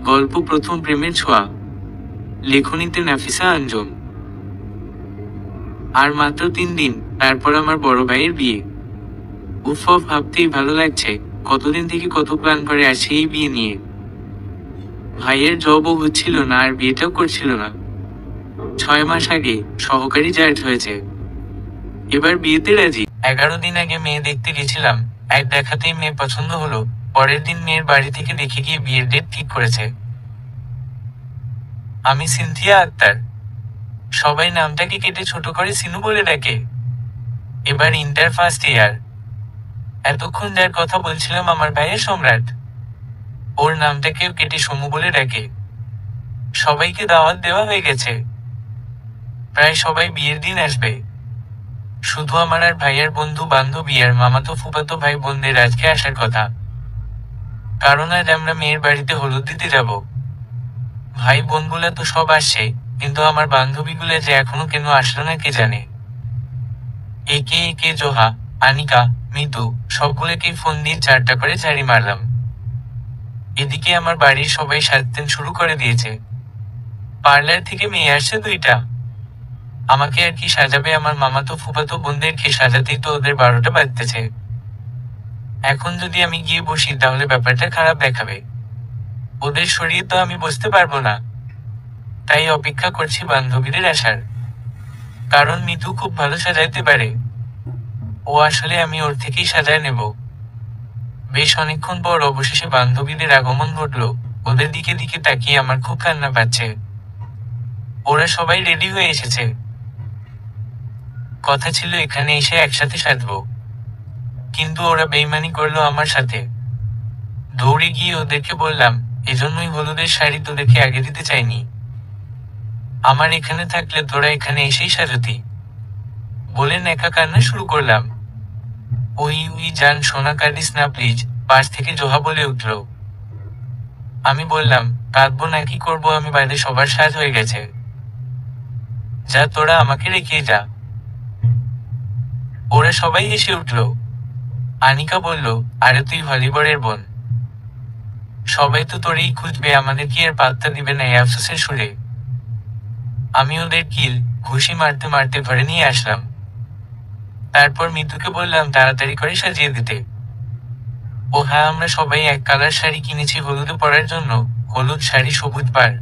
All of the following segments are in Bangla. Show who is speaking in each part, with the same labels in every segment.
Speaker 1: গল্প প্রথম প্রেমের ছোঁয়া। লেখনীতে নাফিসা আঞ্জুম। আর মাত্র 3 দিন, তারপর আমার বড় ভাইয়ের বিয়ে। উফ, ভাবতেই ভালো লাগছে, কতদিন থেকে কত প্ল্যান করে আসছে এই বিয়ে নিয়ে। ভাইয়ের জবও হচ্ছিল না আর বিয়েটাও করছিল না। 6 মাস আগে সহকারী জায়েজ হয়েছে, এবার বিয়েতে রাজি। 11 দিন আগে মেয়ে দেখতে গেছিলাম, এক দেখাতেই মেয়ে পছন্দ হলো। পরের দিন মেয়ের বাড়ি থেকে দেখে গিয়ে বিয়ের ডেট ঠিক করেছে। আমি সিনথিয়া আক্তার, সবাই নামটাকে কেটে ছোট করে সিনু বলে ডাকে। এবার ইন্টার ফার্স্ট ইয়ার। এতক্ষণ যার কথা বলছিলাম আমার ভাইয়ের সম্রাট, ওর নামটাকেও কেটে সমু বলে ডাকে। সবাইকে দাওয়াত দেওয়া হয়ে গেছে, প্রায় সবাই বিয়ের দিন আসবে। শুধু আমার আর ভাইয়ের বন্ধু বান্ধবী আর মামাতো ফুফাতো ভাই বোনদের আজকে আসার কথা, কারণ আজ আমরা মেয়ের বাড়িতে হলুদ দিতে যাব। ভাই বোনগুলা তো সব আসছে, কিন্তু আমার বান্ধবীগুলা যে এখনো কেন আসলো না কে জানে। একে একে জোহা, আনিকা, মিতু সবগুলোকেই ফোন দিয়ে 4টা করে ঝাড়ি মারলাম। এদিকে আমার বাড়ির সবাই সাজতেন শুরু করে দিয়েছে। পার্লার থেকে মেয়ে আসছে 2টা। আমাকে আর কি সাজাবে, আমার মামাতো ফুফাতো বোনদেরকে সাজাতেই তো ওদের 12টা বাজতেছে। এখন যদি আমি গিয়ে বসি তাহলে ব্যাপারটা খারাপ দেখাবে, ওদের সরিয়ে তো আমি বসতে পারবো না। তাই অপেক্ষা করছি বান্ধবীদের আসার, কারণ মিতু খুব ভালো সাজাইতে পারে। ও আসলে আমি ওর থেকেই সাজায় নেব। বেশ অনেকক্ষণ পর অবশেষে বান্ধবীদের আগমন ঘটলো। ওদের দিকে দিকে তাকিয়ে আমার খুব কান্না পাচ্ছে। ওরা সবাই রেডি হয়ে এসেছে, কথা ছিল এখানে এসে একসাথে সাজবো, কিন্তু ওরা বেইমানি করলো আমার সাথে। দৌড়ে গিয়ে ওদেরকে বললাম, এজন্যই হলুদের শাড়ি তোদেরকে আগে দিতে চাইনি। আমার এখানে থাকলে তোরা এখানে এসেই সাজতি, বলে নেকা কান্না শুরু করলাম। ওই জান সোনা, কাঁদিস না প্লিজ, পাশ থেকে জোহা বলে উঠল। আমি বললাম, কাঁদবো না, কি করবো আমি, বাইরে সবার সাজ হয়ে গেছে। যা তোরা আমাকে রেখে যা। ওরা সবাই এসে উঠল। আনিকা বলল, আরে তুই ভলিবরের বোন, সবাই তো তোরেই খুঁজবে, আমাদের কি আর পাত্তা দিবে না, এই আফসোসের সুরে। আমি ওদের কিল ঘুষি মারতে মারতে ঘরে নিয়ে আসলাম। তারপর মিতুকে বললাম তাড়াতাড়ি করে সাজিয়ে দিতে। ও হ্যাঁ, আমরা সবাই এক কালার শাড়ি কিনেছি হলুদে পরার জন্য, হলুদ শাড়ি সবুজ পাড়।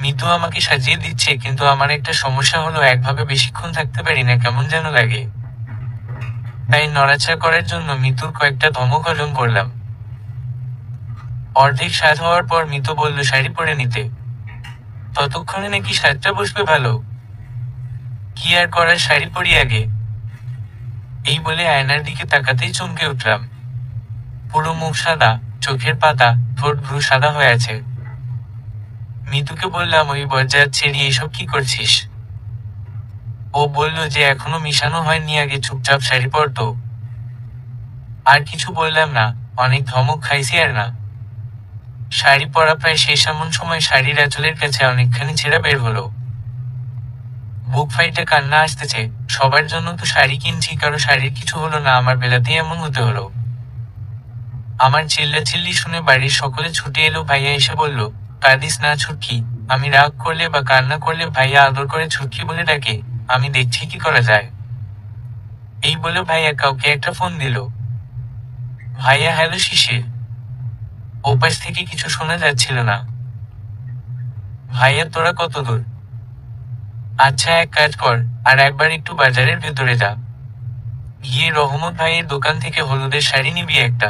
Speaker 1: মিতু আমাকে সাজিয়ে দিচ্ছে, কিন্তু আমার একটা সমস্যা হলো, একভাবে বেশিক্ষণ থাকতে পারি না, কেমন যেন লাগে। তাই নড়াচড়া করার জন্য মিতুর কয়েকটা ধমক হজম করলাম। অর্ধেক সাজ হওয়ার পর মিতু বলল শাড়ি পরে নিতে, ততক্ষণে নাকি সাজটা বসবে ভালো। কি আর করার, শাড়ি পরি আগে। এই বলে আয়নার দিকে তাকাতেই চমকে উঠলাম। পুরো মুখ সাদা, চোখের পাতা, ঠোঁট ভ্রু সাদা হয়ে আছে। মিতুকে বললাম, ওই বজ্জাত ছেড়ি, এসব কি করছিস? ও বলল যে এখনো মিশানো হয়নি, আগে চুপচাপ শাড়ি পরতো। আর কিছু বললাম না, অনেক ধমক খাইছি আর না। শাড়ি পরা প্রায় শেষ, এমন সময় শাড়ির আঁচলের কাছে অনেকখানি ছেঁড়া বের হলো। বুক ফাইটে কান্না আসতেছে। সবার জন্য তো শাড়ি কিনছি, কারো শাড়ির কিছু হলো না, আমার বেলাতেই এমন হতে হলো। আমার চিল্লাচিল্লি শুনে বাড়ির সকলে ছুটে এলো। ভাইয়া এসে বলল, কাঁদিস না ছুটকি, আমি রাগ করলে বা কান্না করলে ভাইয়া আদর করে ছুটকি বলে ডাকে, আমি দেখছি কি করা যায়। এই বলে ভাইয়া কাউকে একটা ফোন দিল। ভাইয়া হ্যালো শিশির। ওপাশ থেকে কিছু শোনা যাচ্ছিল না। ভাইয়া তোরা কত দূর? আচ্ছা এক কাজ কর, আর একবার একটু বাজারের ভেতরে যা, গিয়ে রহমত ভাইয়ের দোকান থেকে হলুদের শাড়ি নিবি একটা।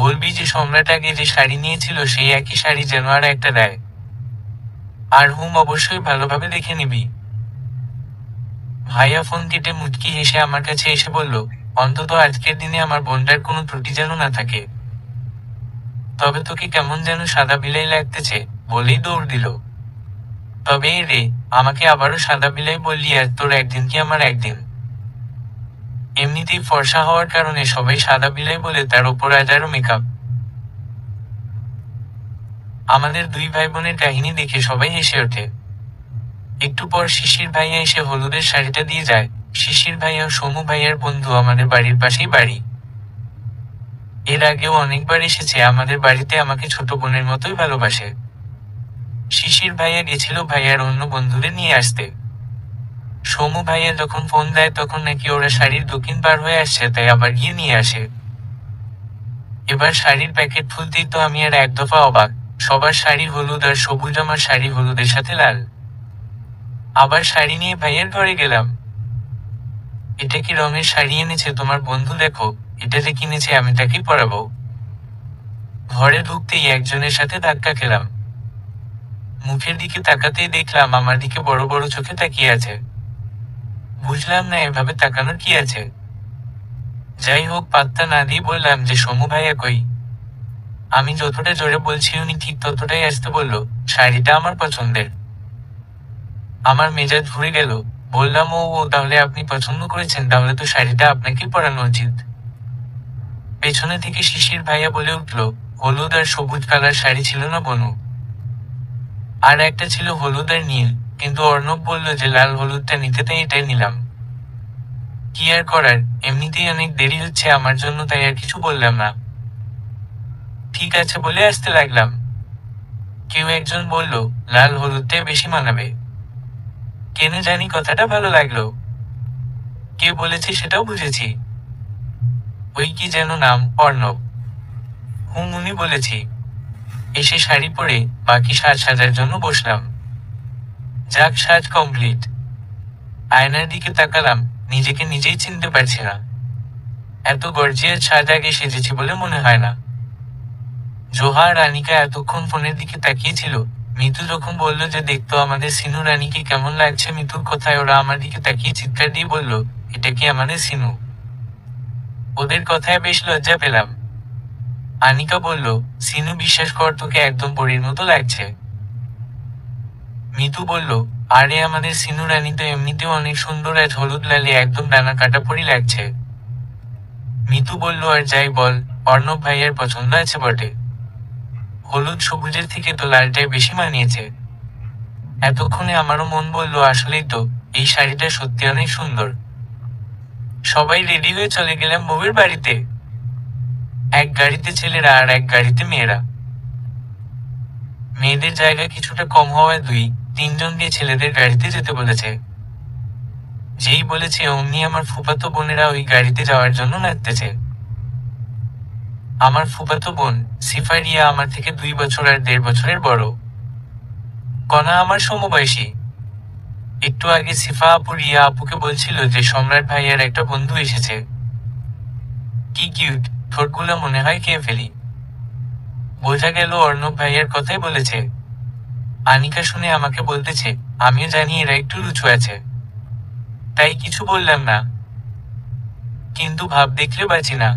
Speaker 1: বলবি যে সম্রাট আগে যে শাড়ি নিয়েছিল সেই একই শাড়ি যেন আর একটা দেয়। আর অবশ্যই ভালোভাবে দেখে নিবি। ভাইয়া ফোন কেটে মুচকি হেসে আমার কাছে এসে বলল, অন্তত আজকের দিনে আমার বোনটার কোনো ত্রুটি যেন না থাকে। তবে তোকে কেমন যেন সাদা বিলাই লাগতেছে, বলেই দৌড় দিল। তবে রে, আমাকে আবারও সাদা বিলাই বললি, আর তোর একদিন কি আমার একদিন। এমনিতেই ফর্সা হওয়ার কারণে সবাই সাদা বিলাই বলে, তার ওপর আজ আরো মেকআপ। আমাদের 2 ভাই বোনের কাহিনী দেখে সবাই হেসে ওঠে। একটু পর শিশির ভাইয়া এসে হলুদের শাড়িটা দিয়ে যায়। শিশির ভাইয়া ও সমু ভাইয়ার বন্ধু, আমাদের বাড়ির পাশেই বাড়ি। এর আগেও অনেকবার এসেছে আমাদের বাড়িতে, আমাকে ছোট বোনের মতোই ভালোবাসে। শিশির ভাইয়া গেছিল ভাইয়ার অন্য বন্ধুদের নিয়ে আসতে। সমু ভাইয়া যখন ফোন দেয় তখন নাকি ওরা শাড়ির দোকান পার হয়ে আসছে, তাই আবার গিয়ে নিয়ে আসে। এবার শাড়ির প্যাকেট খুলতেই তো আমি আর এক দফা অবাক। সবার শাড়ি হলুদ আর সবুজ, আমার শাড়ি হলুদের সাথে লাল। আবার শাড়ি নিয়ে ভাইয়ের ঘরে গেলাম। এটা কি রঙের শাড়ি এনেছে তোমার বন্ধু? দেখো, এটা যে কিনেছে আমি তাকেই পরাবো। ঘরে ঢুকতেই একজনের সাথে ধাক্কা খেলাম। মুখের দিকে তাকাতেই দেখলাম আমার দিকে বড় বড় চোখে তাকিয়ে আছে। বুঝলাম না এভাবে তাকানোর কি আছে। যাই হোক, পাত্তা না দিয়ে বললাম যে সমু ভাইয়া কই। আমি যতটা জোরে বলছি উনি ঠিক ততটাই আসতে বলল, শাড়িটা আমার পছন্দের। আমার মেজাজ ঘুরে গেল। বললাম, ও ও, তাহলে আপনি পছন্দ করেছেন, তাহলে তো শাড়িটা আপনাকে পরানো উচিত। পেছনে থেকে শিশির ভাইয়া বলে উঠল, হলুদ আর সবুজ কালার শাড়ি ছিল না বনু? আর একটা ছিল হলুদ আর নীল, কিন্তু অর্ণব বলল যে লাল হলুদটা নিতে, তাই এটাই নিলাম। কি আর করার, এমনিতেই অনেক দেরি হচ্ছে আমার জন্য, তাই আর কিছু বললাম না। ঠিক আছে বলে আসতে লাগলাম। কেউ একজন বলল, লাল হলুদটাই বেশি মানাবে। কেন জানি কথাটা ভালো লাগলো। কে বলেছে সেটাও বুঝেছি। ওই কি যেন নাম, অর্ণব। উনি বলেছি। এসে শাড়ি পরে বাকি সাজ সাজার জন্য বসলাম। যাক, সাজ কমপ্লিট। আয়নার দিকে তাকালাম, নিজেকে নিজেই চিনতে পারছি না। এত গর্জিয়াস সাজ আগে সেজেছি বলে মনে হয় না। জোহা আর আনিকা এতক্ষণ ফোনের দিকে তাকিয়েছিল। মিতু যখন বলল যে দেখতো আমাদের সিনু রানীকে কেমন লাগছে, মিতুর কথায় ওরা আমার দিকে তাকিয়ে চিৎকার দিয়ে বলল, এটা কি আমাদের সিনু? ওদের কথায় বেশ লজ্জা পেলাম। আনিকা বলল, সিনু, বিশ্বাস কর তোকে একদম পরীর মতো লাগছে। মিতু বলল, আরে আমাদের সিনু রানী তো এমনিতেও অনেক সুন্দর, আজ হলুদ লালে একদম ডানা কাটা পরি লাগছে। মিতু বলল, আর যাই বল, অর্ণব ভাইয়ের পছন্দ আছে বটে। হলুদ সবুজের থেকে তো লালটাই বেশি মানিয়েছে। এতক্ষণে আমারও মন বলল, আসলেই তো, এই শাড়িটা সত্যি অনেক সুন্দর। সবাই রেডি হয়ে চলে গেলাম বউয়ের বাড়িতে। এক গাড়িতে ছেলেরা আর এক গাড়িতে মেয়েরা। মেয়েদের জায়গা কিছুটা কম হওয়ায় 2-3 দিয়ে ছেলেদের গাড়িতে যেতে বলেছে। যেই বলেছে অমনি আমার ফুফাতো বোনেরা ওই গাড়িতে যাওয়ার জন্য নাচতেছে। আমার ফুফাতো বোন সিফা রিয়া আমার থেকে 2 বছর আর 1.5 বছরের বড়। কণা আমার সমবয়সী। একটু আগে সিফা আপু রিয়া আপুকে বলছিল যে সম্রাট ভাইয়ার একটা বন্ধু এসেছে। কি কিউট, ঠোঁটগুলো মনে হয় খেয়ে ফেলি। বোঝা গেল অর্ণব ভাইয়ার কথাই বলেছে। আনিকা শুনে আমাকে বলতেছে, আমিও জানি এরা একটু লুচু আছে, তাই কিছু বললাম না। কিন্তু ভাব দেখলে বাঁচি না।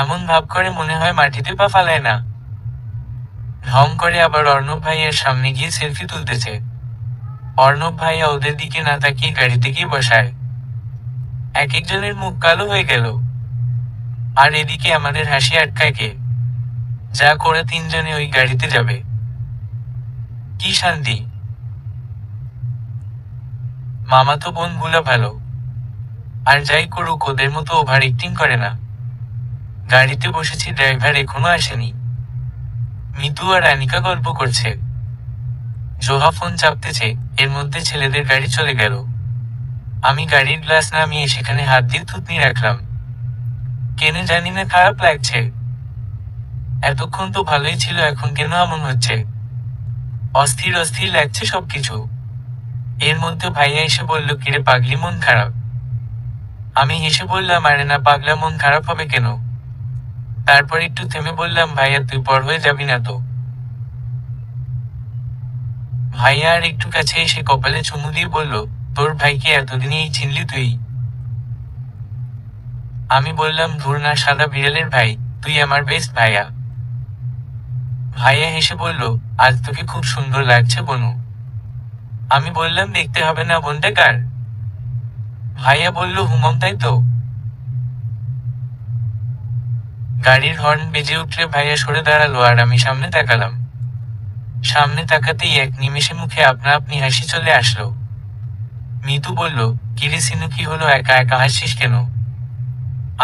Speaker 1: এমন ভাব করে মনে হয় মাটিতে পা ফালায় না। ঢং করে আবার অর্ণব ভাইয়ার সামনে গিয়ে সেলফি তুলতেছে। অর্ণব ভাইয়া ওদের দিকে না তাকিয়ে গাড়িতে গিয়ে বসায়। এক একজনের মুখ কালো হয়ে গেল। আর এদিকে আমাদের হাসি আটকায় কে? যা করে 3 জনে ওই গাড়িতে যাবে। কি শান্তি। মামাতো বোন গুলা ভালো। আর যাই করুক ওদের মতো ওভার অ্যাক্টিং করে না। গাড়িতে বসেছি, ড্রাইভার এখনো আসেনি। মিতু আর আনিকা গল্প করছে। জোহা ফোন চাপতেছে, এর মধ্যে ছেলেদের গাড়ি চলে গেল। আমি গাড়ির গ্লাস নামিয়ে সেখানে হাত দিয়ে থুতনি রাখলাম। কেন জানি না খারাপ লাগছে। এতক্ষণ তো ভালোই ছিল, এখন কেন এমন হচ্ছে? অস্থির অস্থির লাগছে সবকিছু। এর মধ্যে ভাইয়া এসে বলল, কিরে পাগলি, মন খারাপ? আমি হেসে বললাম, আরে না পাগলা, মন খারাপ হবে কেন? তারপর একটু থেমে বললাম, ভাইয়া তুই পর হয়ে যাবি না তো? ভাইয়া আর একটু কাছে এসে কপালে চুমু দিয়ে বলল, তোর ভাইকে এতদিনেই চিনলি তুই? আমি বললাম, ধুর না, সাদা বিড়ালের ভাই, তুই আমার বেস্ট ভাইয়া। ভাইয়া হেসে বলল, আজ তোকে খুব সুন্দর লাগছে বনু। আমি বললাম, দেখতে হবে না বোনটা কার? ভাইয়া বলল, হুমম, তাই তো। গাড়ির হর্ন বেজে উঠলে ভাইয়া সরে দাঁড়ালো আর আমি সামনে তাকালাম। সামনে তাকাতেই এক নিমেষে মুখে আপনা আপনি হাসি চলে আসলো। মিতু বলল, কিরে সিনু, কি হলো, একা একা হাসছিস কেন?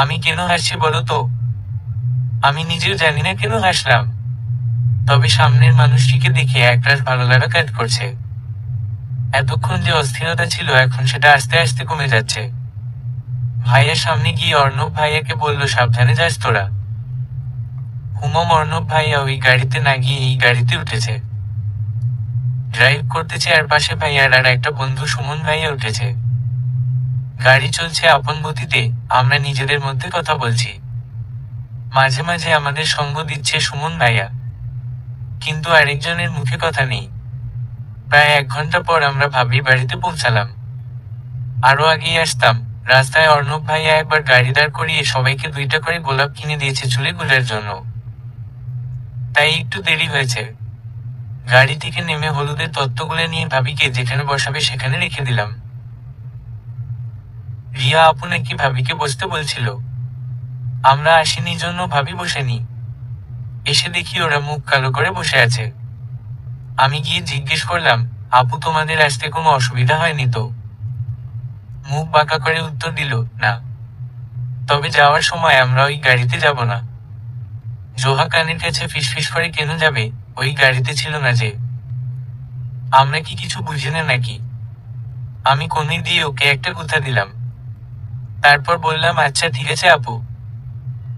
Speaker 1: আমি কেন হাসছি বলো তো? আমি নিজেও জানি না কেন হাসলাম, তবে সামনের মানুষটিকে দেখে একরাশ ভালো লাগা কাজ করছে। এতক্ষণ যে অস্থিরতা ছিল এখন সেটা আস্তে আস্তে কমে যাচ্ছে। ভাইয়া সামনে গিয়ে অর্ণব ভাইয়াকে বলল, সাবধানে যাস তোরা। হুমম অর্ণব ভাইয়া ওই গাড়িতে না গিয়ে এই গাড়িতে উঠেছে, ড্রাইভ করতেছে, আর পাশে ভাইয়ার আর একটা বন্ধু সুমন ভাইয়া উঠেছে। গাড়ি চলছে আপন গতিতে, আমরা নিজেদের মধ্যে কথা বলছি। মাঝে মাঝে আমাদের সঙ্গ দিচ্ছে সুমন ভাইয়া, কিন্তু আরেকজনের মুখে কথা নেই। প্রায় 1 ঘন্টা পর আমরা ভাবির বাড়িতে পৌঁছালাম। আরো আগেই আসতাম। রাস্তায় অর্ণব ভাইয়া একবার গাড়ি দাঁড় করিয়ে সবাইকে 2টা করে গোলাপ কিনে দিয়েছে চুলে গুলার জন্য, তাই একটু দেরি হয়েছে। গাড়ি থেকে নেমে হলুদের তত্ত্বগুলো নিয়ে ভাবিকে যেখানে বসাবে সেখানে রেখে দিলাম। রিয়া আপু নাকি ভাবিকে বসতে বলছিল, আমরা আসিনি জন্য ভাবি বসেনি। এসে দেখি ওরা মুখ কালো করে বসে আছে। আমি গিয়ে জিজ্ঞেস করলাম, আপু তোমাদের আসতে কোনো অসুবিধা হয়নি তো? মুখ বাঁকা করে উত্তর দিল, না, তবে যাওয়ার সময় আমরা ওই গাড়িতে যাব না। জোহা কানের কাছে ফিসফিস করে, কেন যাবে, ওই গাড়িতে ছিল না যে? আমরা কি কিছু বুঝি না নাকি? আমি কোণে দিয়ে ওকে একটা কথা দিলাম। তারপর বললাম, আচ্ছা ঠিক আছে আপু।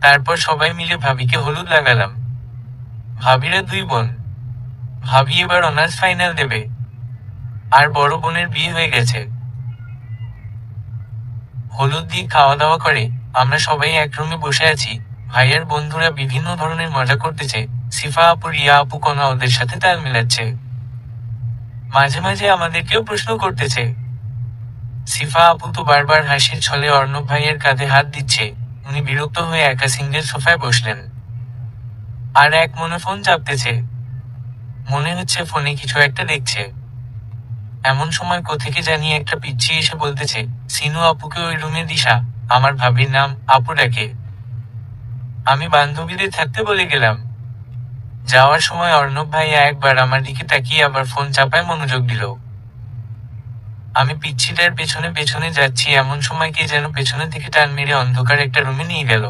Speaker 1: তারপর সবাই মিলে ভাবিকে হলুদ লাগালাম। ভাবিরা 2 বোন। ভাবি এবার অনার্স ফাইনাল দেবে, আর বড় বোনের বিয়ে হয়ে গেছে। হলুদ দিয়ে খাওয়া দাওয়া করে আমরা সবাই এক রুমে বসে আছি। ভাইয়ের বন্ধুরা বিভিন্ন ধরনের মজা করতেছে। সিফা আপু, রিয়া আপু কণা ওদের সাথে তাল মেলাচ্ছে। মাঝে মাঝে আমাদেরকেও প্রশ্ন করতেছে। সিফা আপু তো বারবার হাসির ছলে অর্ণব ভাইয়ের কাঁধে হাত দিচ্ছে। উনি বিরক্ত হয়ে একা সিঙ্গেল সোফায় বসলেন, আর এক মনে ফোন চাপতেছে। মনে হচ্ছে ফোনে কিছু একটা দেখছে। এমন সময় কোথেকে জানি একটা পিচ্চি এসে বলতেছে, সিনু আপুকে ওই রুমে দিশা। আমার ভাবির নাম আপু ডাকে। আমি বান্ধবীদের থাকতে বলে গেলাম। যাওয়ার সময় অর্ণব ভাইয়া একবার আমার দিকে তাকিয়ে আবার ফোন চাপায় মনোযোগ দিল। আমি পিচ্ছিটার পেছনে পেছনে যাচ্ছি, এমন সময় কে যেন পেছনে থেকে টান মেরে অন্ধকার একটা রুমে নিয়ে গেল।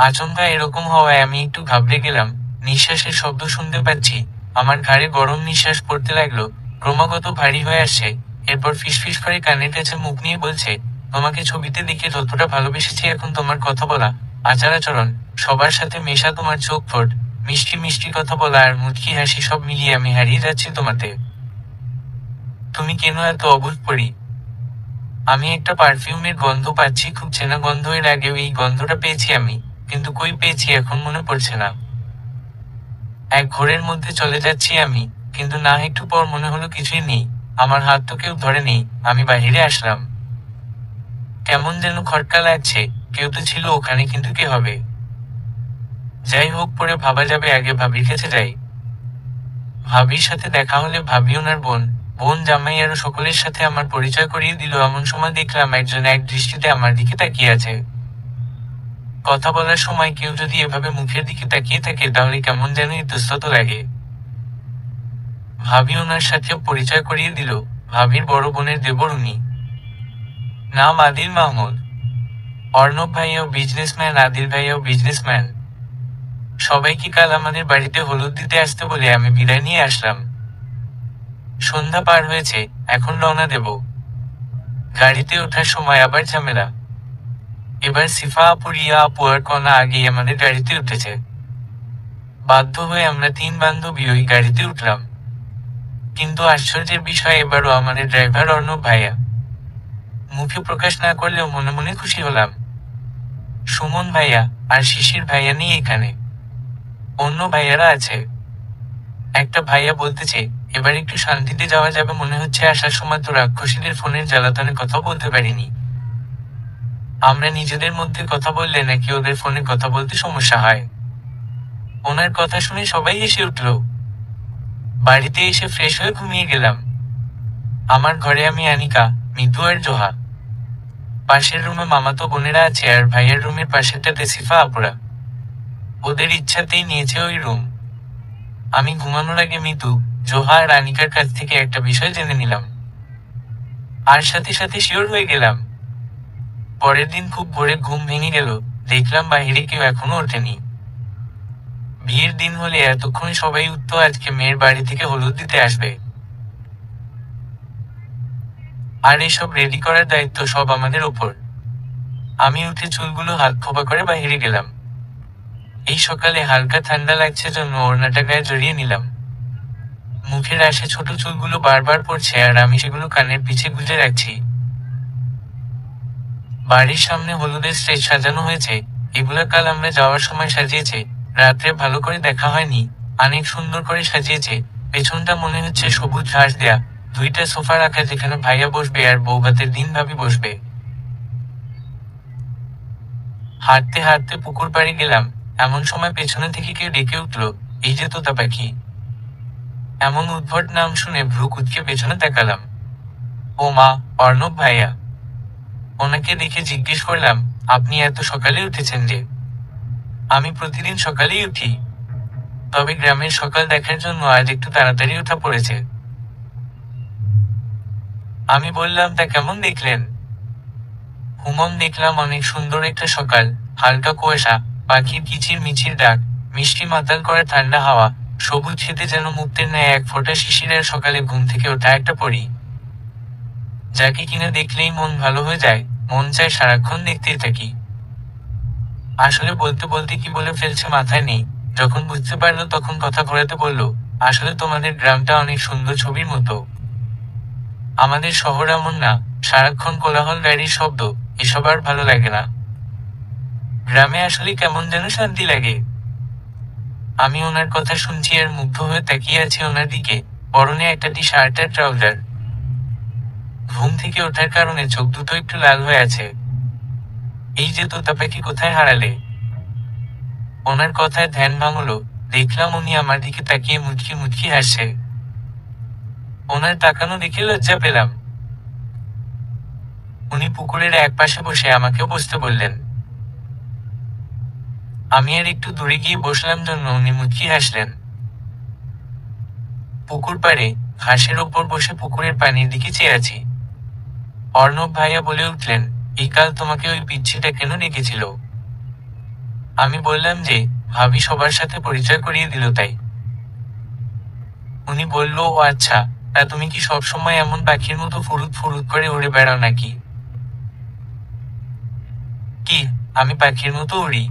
Speaker 1: আচমকা এরকম হওয়ায় আমি একটু ঘাবড়ে গেলাম। নিঃশ্বাসের শব্দ শুনতে পাচ্ছি। আমার ঘাড়ে গরম নিঃশ্বাস পড়তে লাগলো, ক্রমাগত ভারী হয়ে আসছে। এরপর ফিসফিস করে কানের কাছে মুখ নিয়ে বলছে, তোমাকে ছবিতে দেখে যতটা ভালোবেসেছি এখন তোমার কথা বলা, আচার আচরণ, সবার সাথে মেশা, তোমার চোখ ফোট, মিষ্টি মিষ্টি কথা বলা আর মুচকি হাসি, সব মিলিয়ে আমি হারিয়ে যাচ্ছি তোমাতে। তুমি কেন এত অবুঝ পড়ি? আমি একটা পারফিউমের গন্ধ পাচ্ছি, খুব চেনা গন্ধ। এর আগেও এই গন্ধটা পেয়েছি আমি, কিন্তু কই পেয়েছি এখন মনে পড়ছে না। এক ঘোরের মধ্যে চলে যাচ্ছি আমি, কিন্তু না একটু পর মনে হলো কিছুই নেই। আমার হাত তো কেউ ধরে নেই। আমি বাহিরে আসলাম। কেমন যেন খটকা লাগছে। কেউ তো ছিল ওখানে, কিন্তু কে হবে? যাই হোক, পরে ভাবা যাবে, আগে ভাবির কাছে যাই। ভাবির সাথে দেখা হলে ভাবি ওনার বোন, বোন জামাই আরো সকলের সাথে আমার পরিচয় করিয়ে দিল। এমন সময় দেখলাম একজন এক দৃষ্টিতে আমার দিকে তাকিয়ে আছে। কথা বলার সময় কেউ যদি এভাবে মুখের দিকে তাকিয়ে থাকে তাহলে কেমন যেন ইতস্তত লাগে। ভাবি ওনার সাথেও পরিচয় করিয়ে দিল। ভাবির বড় বোনের দেবর উনি। নাম আদিল মাহমুদ। অর্ণব ভাইয়াও বিজনেসম্যান, আদিল ভাইয়াও বিজনেসম্যান। সবাইকে কাল আমাদের বাড়িতে হলুদ দিতে আসতে বলে আমি বিদায় নিয়ে আসলাম। সন্ধ্যা পার হয়েছে, এখন রওনা দেব। গাড়িতে ওঠার সময় আবার ঝামেলা। এবার সিফা আপু, রিয়া আপু আর কণা আগেই আমাদের গাড়িতে উঠেছে। বাধ্য হয়ে আমরা 3 বান্ধবী ওই গাড়িতে উঠলাম। কিন্তু আশ্চর্যের বিষয়, এবারও আমাদের ড্রাইভার অর্ণব ভাইয়া। মুখে প্রকাশ না করলেও মনে মনে খুশি হলাম। সুমন ভাইয়া আর শিশির ভাইয়া নেই এখানে, অন্য ভাইয়ারা আছে। একটা ভাইয়া বলতেছে, এবার একটু শান্তিতে যাওয়া যাবে মনে হচ্ছে। আসার সময় তো রাক্ষসীদের ফোনের জ্বালাতনে কথা বলতে পারিনি। আমরা নিজেদের মধ্যে কথা বললে নাকি ওদের ফোনে কথা বলতে সমস্যা হয়। ওনার কথা শুনে সবাই হেসে উঠল। বাড়িতে এসে ফ্রেশ হয়ে ঘুমিয়ে গেলাম। আমার ঘরে আমি, আনিকা, মিতু আর জোহা। পাশের রুমে মামাতো বোনেরা আছে, আর ভাইয়ের রুমের পাশেরটাতে সিফা আপুরা। ওদের ইচ্ছাতেই নিয়েছে ওই রুম। আমি ঘুমানোর আগে মিতু, জোহা আর আনিকার কাছ থেকে একটা বিষয় জেনে নিলাম, আর সাথে সাথে শিওর হয়ে গেলাম। পরের দিন খুব ভোরে ঘুম ভেঙে গেল। দেখলাম বাহিরে কেউ এখনো ওঠেনি। বিয়ের দিন হলে এতক্ষণে সবাই উঠতো আজকে মেয়ের বাড়ি থেকে হলুদ দিতে আসবে, আর এসব রেডি করার দায়িত্ব সব আমাদের ওপর। আমি উঠে চুলগুলো হাত খোপা করে বাহিরে গেলাম। এই সকালে হালকা ঠান্ডা লাগছে জন্য ওড়নাটা গায়ে জড়িয়ে নিলাম। মুখের আসে ছোট চুলগুলো বারবার পড়ছে আর আমি সেগুলো কানের পিছে গুজে রাখছি। বাড়ির সামনে হলুদের স্টেজ সাজানো হয়েছে, এগুলা কাল আমরা যাওয়ার সময় সাজিয়েছে। রাত্রে ভালো করে দেখা হয়নি, অনেক সুন্দর করে সাজিয়েছে। পেছনটা মনে হচ্ছে সবুজ ঘাস দেয়া, 2টা সোফা রাখা যেখানে ভাইয়া বসবে আর বৌভাতের দিন ভাবি বসবে। হাঁটতে হাঁটতে পুকুর পাড়ে গেলাম, এমন সময় পেছনে থেকে কেউ ডেকে উঠল, এই যে তোতা পাখি। এমন উদ্ভট নাম শুনে ভ্রু কুঁচকে পেছনে তাকালাম। ও মা, অর্ণব ভাইয়া। ওনাকে দেখে জিজ্ঞেস করলাম, আপনি এত সকালে উঠেছেন যে? আমি প্রতিদিন সকালেই উঠি, তবে গ্রামের সকাল দেখার জন্য আজ একটু তাড়াতাড়ি উঠা পড়েছে। আমি বললাম, তা কেমন দেখলেন? হুমম, দেখলাম অনেক সুন্দর একটা সকাল, হালকা কুয়াশা, পাখির কিচির মিচির ডাক, মিষ্টি মাতাল করা ঠান্ডা হাওয়া, সবুজ খেতে যেন মুক্তের ন্যায় এক ফোঁটা শিশিরের সকালে ঘুম থেকে ওঠা একটা পরী, যাকে কিনা দেখলেই মন ভালো হয়ে যায়, মন চায় সারাক্ষণ দেখতেই থাকি। আসলে বলতে বলতে কি বলে ফেলছে মাথায় নেই। যখন বুঝতে পারলো তখন কথা ঘোরাতে বলল, আসলে তোমাদের গ্রামটা অনেক সুন্দর ছবির মতো। আমাদের শহর এমন না, সারাক্ষণ কোলাহল, গাড়ির শব্দ, এসব আর ভালো লাগে না। গ্রামে আসলে কেমন যেন শান্তি লাগে। আমি ওনার কথা শুনছি আর মুগ্ধ হয়ে তাকিয়ে আছি ওনার দিকে। পরনে একটা টি শার্ট আর ট্রাউজার। ঘুম থেকে ওঠার কারণে চোখ দুটো একটু লাল হয়ে আছে। এই যে তোতা পাখি, কোথায় হারালে? ওনার কথায় ধ্যান ভাঙলো, দেখলাম উনি আমার দিকে তাকিয়ে মুচকি মুচকি হাসছে। ওনার তাকানো দেখে লজ্জা পেলাম। উনি পুকুরের এক পাশে বসে আমাকেও বসতে বললেন। আমি আর একটু দূরে গিয়ে বসলাম জন্য উনি মুচকি হাসলেন। পুকুর পাড়ে ঘাসের ওপর বসে পুকুরের পানির দিকে চেয়ে আছি। অর্ণব ভাইয়া বলে উঠলেন, এই কাল তোমাকে ওই পিচ্ছিটা কেন ডেকেছিল? আমি বললাম যে, ভাবি সবার সাথে পরিচয় করিয়ে দিল তাই। উনি বলল, ও আচ্ছা, তা তুমি কি সবসময় এমন পাখির মতো ফুরুত ফুরুত করে উড়ে বেড়াও নাকি? কি, আমি পাখির মতো উড়ি?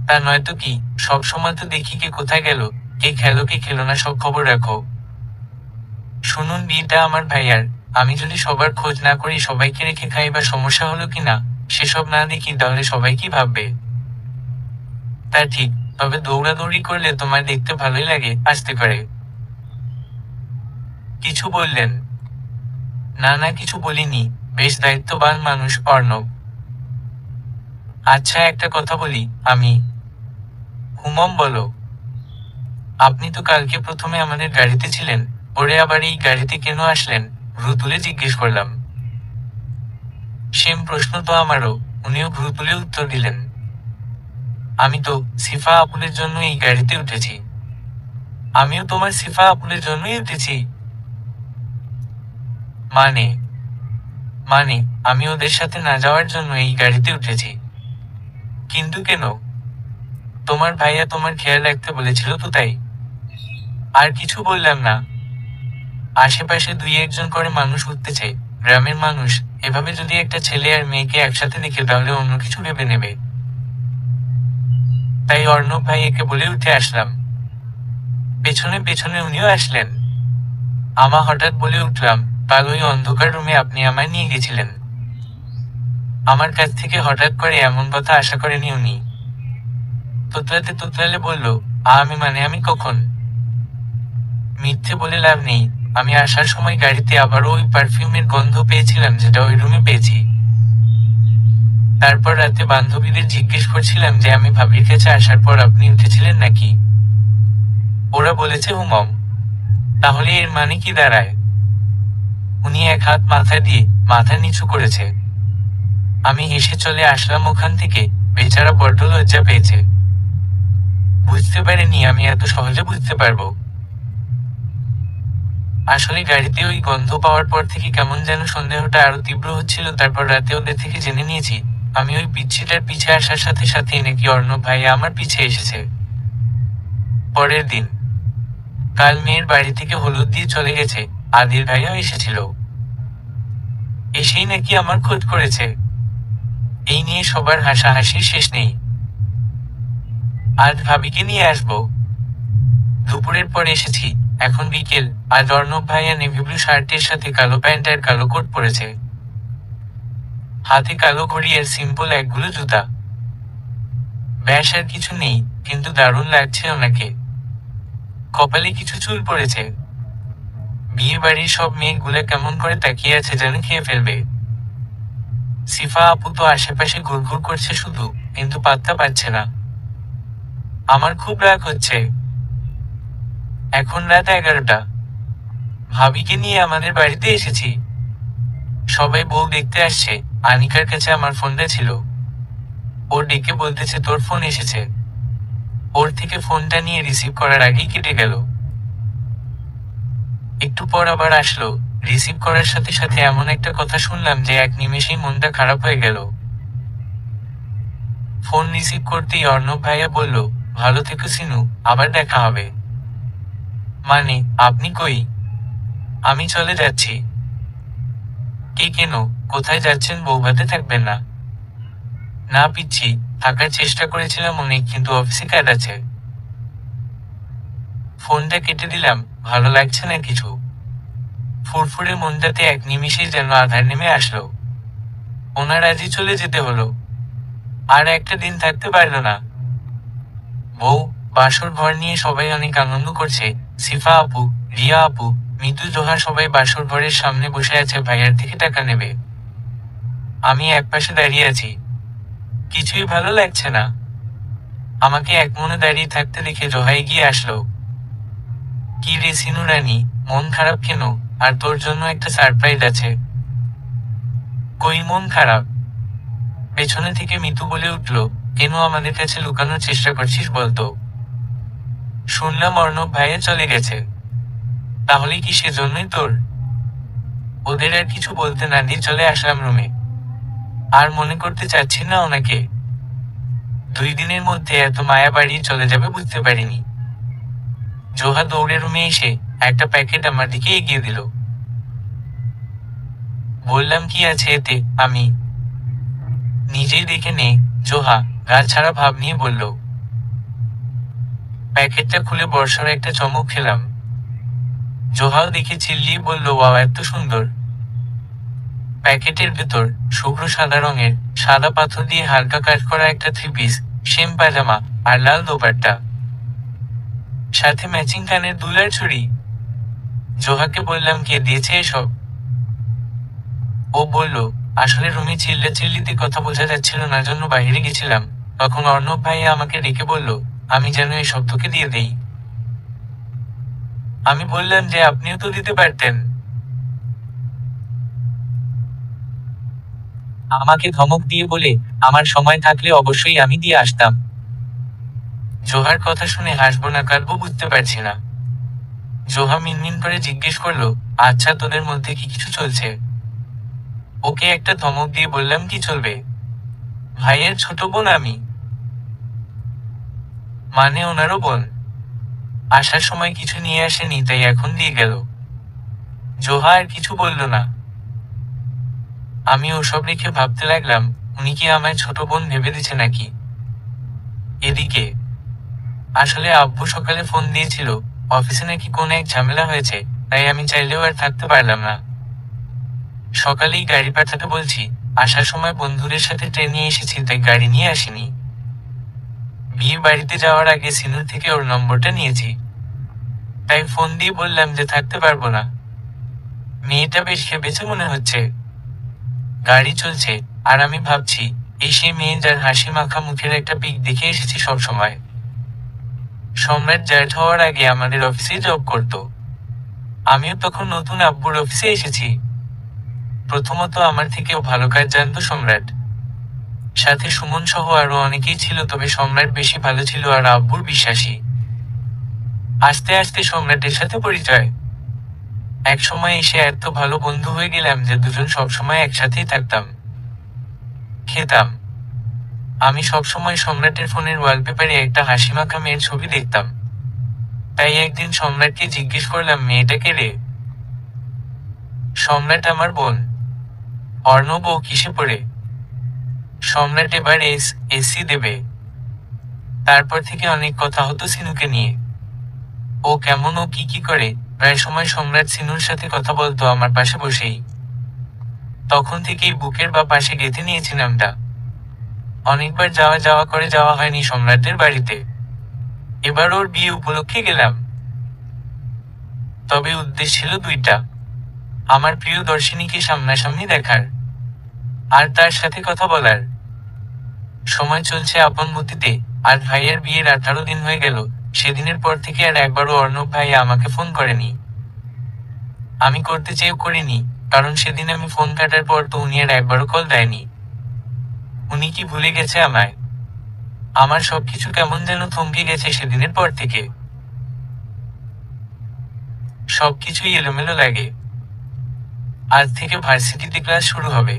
Speaker 1: তা নয়তো কি, সব সময় তো দেখি কে কোথায় গেল, কে খেলো কে খেলো না সব খবর রাখো। শুনুন, বিয়েটা আমার ভাইয়ার, আমি যদি সবার খোঁজ না করি সবাইকে রেখে খাই বা সমস্যা হলো কিনা সেসব না দেখি তাহলে সবাই কি ভাববে? তা ঠিক, তবে দৌড়াদৌড়ি করলে তোমার দেখতে ভালোই লাগে, আসতে পারে। কিছু বললেন? না না, কিছু বলিনি, বেশ দায়িত্ববান মানুষ অর্ণব। আচ্ছা, একটা কথা বলি, আমি। হুমম, বলো। আপনি তো কালকে প্রথমে আমাদের গাড়িতে ছিলেন, পরে আবার এই গাড়িতে কেন আসলেন? ভ্রু তুলে জিজ্ঞেস করলাম। সেম প্রশ্ন তো আমারও, উনিও ভ্রু তুলে উত্তর দিলেন। আমি তো সিফা আপুলের জন্য এই গাড়িতে উঠেছি। আমিও তোমার সিফা আপুলের জন্যই উঠেছি। মানে? মানে, আমি ওদের সাথে না যাওয়ার জন্য এই গাড়িতে উঠেছি। কিন্তু কেন? তোমার ভাইয়া তোমার খেয়াল রাখতে বলেছিল তো তাই। আর কিছু বললাম না। আশেপাশে 2-1 জন করে মানুষ উঠতেছে, গ্রামের মানুষ, এভাবে যদি একটা ছেলে আর মেয়েকে একসাথে দেখে তাহলে অন্য কিছু ভেবে নেবে। তাই অর্ণব ভাইয়াকে বলে উঠে আসলাম। পেছনে পেছনে উনিও আসলেন। আমা হঠাৎ বলে উঠলাম, কাল ওই অন্ধকার রুমে আপনি আমায় নিয়ে গেছিলেন। আমার কাছ থেকে হঠাৎ করে এমন কথা আশা করেনি উনি। তোতলাতে তোতলালে বলল, আমি কখন? মিথ্যে বলে লাভ নেই, আমি আসার সময় গাড়িতে আবারও ওই পারফিউমের গন্ধ পেয়েছিলাম যেটা ওই রুমে পেয়েছি। তারপর রাতে বান্ধবীদের জিজ্ঞেস করছিলাম যে আমি ভাবির কাছে আসার পর আপনি উঠেছিলেন নাকি। ওরা বলেছে হুমম। তাহলে এর মানে কি দাঁড়ায়? উনি এক হাত মাথায় দিয়ে মাথা নিচু করেছে। আমি হেসে চলে আসলাম ওখান থেকে, বেচারা বড্ড লজ্জা পেয়েছে। বুঝতে পারিনি আমি এত সহজে বুঝতে পারবো। আসলে গাড়িতে ওই গন্ধ পাওয়ার পর থেকে কেমন যেন সন্দেহটা আরো তীব্র হচ্ছিল। তারপর রাতে ওদের থেকে জেনে নিয়েছি আমি ওই পিচ্ছিটার পিছে আসার সাথে সাথেই নাকি অর্ণব ভাইয়া আমার পিছে এসেছে। পরের দিন, কাল মেয়ের বাড়ি থেকে হলুদ দিয়ে চলে গেছে, আদিল ভাইয়াও এসেছিল। এসেই নাকি আমার খোঁজ করেছে। এই নিয়ে সবার হাসাহাসির শেষ নেই। আজ ভাবিকে নিয়ে আসবো। দুপুরের পর এসেছি, এখন বিকেল। আজ অর্ণব ভাইয়া নেভি ব্লু শার্টের সাথে কালো প্যান্ট আর কালো কোট পরেছে। হাতে কালো ঘড়ি আর সিম্পল একগুলো জুতা। ব্যাস আর কিছু নেই, কিন্তু দারুণ লাগছে ওনাকে। কপালে কিছু চুল পড়েছে। বিয়ে বাড়ির সব মেয়েগুলো কেমন করে তাকিয়ে আছে যেন খেয়ে ফেলবে। সিফা আপু তো আশেপাশে ঘুরঘুর করছে শুধু, কিন্তু পাত্তা পাচ্ছে না। আমার খুব রাগ হচ্ছে। এখন রাত 11টা। ভাবিকে নিয়ে আমাদের বাড়িতে এসেছি। সবাই বউ দেখতে আসছে। আনিকার কাছে আমার ফোনটা ছিল। ওর ডেকে বলতেছে তোর ফোন এসেছে। ওর থেকে ফোনটা নিয়ে রিসিভ করার আগেই কেটে গেল। একটু পর আবার আসলো। রিসিভ করার সাথে সাথে এমন একটা কথা শুনলাম যে এক নিমেষেই মনটা খারাপ হয়ে গেল। ফোন রিসিভ করতেই অর্ণব ভাইয়া বলল, ভালো থেকো সিনু, আবার দেখা হবে। মানে, আপনি কই? আমি চলে যাচ্ছি। কে কেন, কোথায় যাচ্ছেন? বউভাতে থাকবেন না? না পিচ্ছি, থাকার চেষ্টা করেছিলাম অনেক, কিন্তু অফিসে কাজ আছে। ফোনটা কেটে দিলাম। ভালো লাগছে না কিছু। ফুরফুরে মনটাতে এক নিমিষেই যেন আধার নেমে আসলো। ওনার আজই চলে যেতে হলো। আর একটা দিন থাকতে পারল না। বউ, বাসর ঘর নিয়ে সবাই অনেক আনন্দ করছে। সিফা আপু, রিয়া আপু, মিতু, জোহা সবাই বাসর ঘরের সামনে বসে আছে, ভাইয়ার থেকে টাকা নেবে। আমি একপাশে দাঁড়িয়ে আছি। কিছুই ভালো লাগছে না। আমাকে এক মনে দাঁড়িয়ে থাকতে দেখে জোহা এগিয়ে আসলো। কি রে সিনু রানী, মন খারাপ কেন? আর তোর জন্য একটা সারপ্রাইজ আছে। কই মন খারাপ? পেছনে থেকে মিতু বলে উঠল, কেন আমাদের কাছে লুকানোর চেষ্টা করছিস বলতো? শুনলাম অর্ণব ভাইয়া চলে গেছে। তাহলে কি সেজন্যই তোর? ওদের আর কিছু বলতে না দিয়ে চলে আসলাম রুমে। আর মনে করতে চাচ্ছি না ওনাকে। 2 দিনের মধ্যে এত মায়া বাড়িয়ে চলে যাবে বুঝতে পারিনি। জোহা দৌড়ে রুমে এসে একটা প্যাকেট আমার দিকে এগিয়ে দিল। বললাম কি আছে এতে? আমি নিজেই দেখে নে। জোহা গা ছাড়া ভাব নিয়ে বলল। প্যাকেটটা খুলে বর্ষার একটা চমক খেলাম। জোহাও দেখে চিল্লিয়ে বলল, ওয়াও, এত সুন্দর। প্যাকেটের ভেতর শুভ্র সাদা রঙের সাদা পাথর দিয়ে হালকা কাজ করা একটা 3 পিস সেম পায়জামা আর লাল দোপাট্টা, সাথে ম্যাচিং কানের দুলার ছুরি। জোহাকে বললাম, কে দিয়েছে এসব? ও বলল, আসলে রুমে চিল্লাচিল্লিতে কথা বোঝা যাচ্ছিল না, জন্য বাইরে গেছিলাম। তখন অর্ণব ভাইয়া আমাকে ডেকে বলল, আমি যেন এসব তোকে দিয়ে দেই। আমি বললাম যে আপনিও তো দিতে পারতেন। আমাকে ধমক দিয়ে বলে, আমার সময় থাকলে অবশ্যই আমি দিয়ে আসতাম। জোহার কথা শুনে হাসবো না কাঁদবো বুঝতে পারছি না। জোহা মিনমিন করে জিজ্ঞেস করলো, আচ্ছা তোদের মধ্যে কি কিছু চলছে? ওকে একটা ধমক দিয়ে বললাম, কি চলবে? ভাইয়ের ছোট বোন আমি। মানে ওনারও বোন। আসার সময় কিছু নিয়ে আসেনি, তাই এখন দিয়ে গেল। জোহা আর কিছু বলল না। আমি ওসব রেখে ভাবতে লাগলাম, উনি কি আমায় ছোট বোন ভেবে দিচ্ছে নাকি? এদিকে আসলে আব্বু সকালে ফোন দিয়েছিল, অফিসে নাকি কোন এক ঝামেলা হয়েছে, তাই আমি চাইলেও আর থাকতে পারলাম না। সকালেই গাড়ি পাঠাতে বলছি। আসার সময় বন্ধুদের সাথে ট্রেনে এসেছি, তাই গাড়ি নিয়ে আসিনি। বিয়ে বাড়িতে যাওয়ার আগে সিনুর থেকে ওর নম্বরটা নিয়েছি, তাই ফোন দিয়ে বললাম যে থাকতে পারবো না। মেয়েটা বেশ খেপেছে মনে হচ্ছে। গাড়ি চলছে, আর আমি ভাবছি, এই সে মেয়ে যার হাসি মাখা মুখের একটা পিক দেখে এসেছি সব সময়। সম্রাট জ্যাঠ হওয়ার আগে আমাদের অফিসে জব করত। আমিও তখন নতুন আব্বুর অফিসে এসেছি। প্রথমত আমার থেকেও ভালো কাজ জানতো সম্রাট। সাথে সুমন সহ আরো অনেকেই ছিল, তবে সম্রাট বেশি ভালো ছিল আর আব্বুর বিশ্বাসী। আস্তে আস্তে সম্রাটের সাথে পরিচয়। এক সময় এসে এত ভালো বন্ধু হয়ে গেলাম যে দুজন সবসময় একসাথেই থাকতাম, খেতাম, আমি সবসময় সম্রাটের ফোনের ওয়ালপেপারে একটা হাসিমাখা মেয়ের ছবি দেখতাম। তাই একদিন সম্রাটকে জিজ্ঞেস করলাম, মেয়েটা কে রে? সম্রাট, আমার বোন। অর্ণব, ও কিসে পড়ে? সম্রাট এবার এসসি দেবে। তারপর থেকে অনেক কথা হতো সিনুকে নিয়ে। ও কেমন, ও কি করে। প্রায় সময় সম্রাট সিনুর সাথে কথা বলতো আমার পাশে বসেই। তখন থেকেই বুকের বা পাশে গেঁথে নিয়েছি নামটা। অনেকবার যাওয়া করে যাওয়া হয়নি সম্রাটদের বাড়িতে। এবার ওর বিয়ে উপলক্ষে গেলাম। তবে উদ্দেশ্য ছিল দুইটা: আমার প্রিয় দর্শিনীকে সামনাসামনি দেখার, আর তার সাথে কথা বলার। সময় চলছে আপন গতিতে, আর ভাইয়ার বিয়ের 18 দিন হয়ে গেল। সেদিনের পর থেকে আর একবারও অর্ণব ভাইয়া আমাকে ফোন করেনি। আমি করতে চেয়েও করিনি, কারণ সেদিন আমি ফোন কাটার পর তো উনি আর একবারও কল দেয়নি। উনি কি ভুলে গেছে আমায়? আমার সবকিছু কেমন যেন থমকে গেছে সেদিনের পর থেকে। সবকিছুই এলোমেলো লাগে। আজ থেকে ভার্সিটিতে ক্লাস শুরু হবে।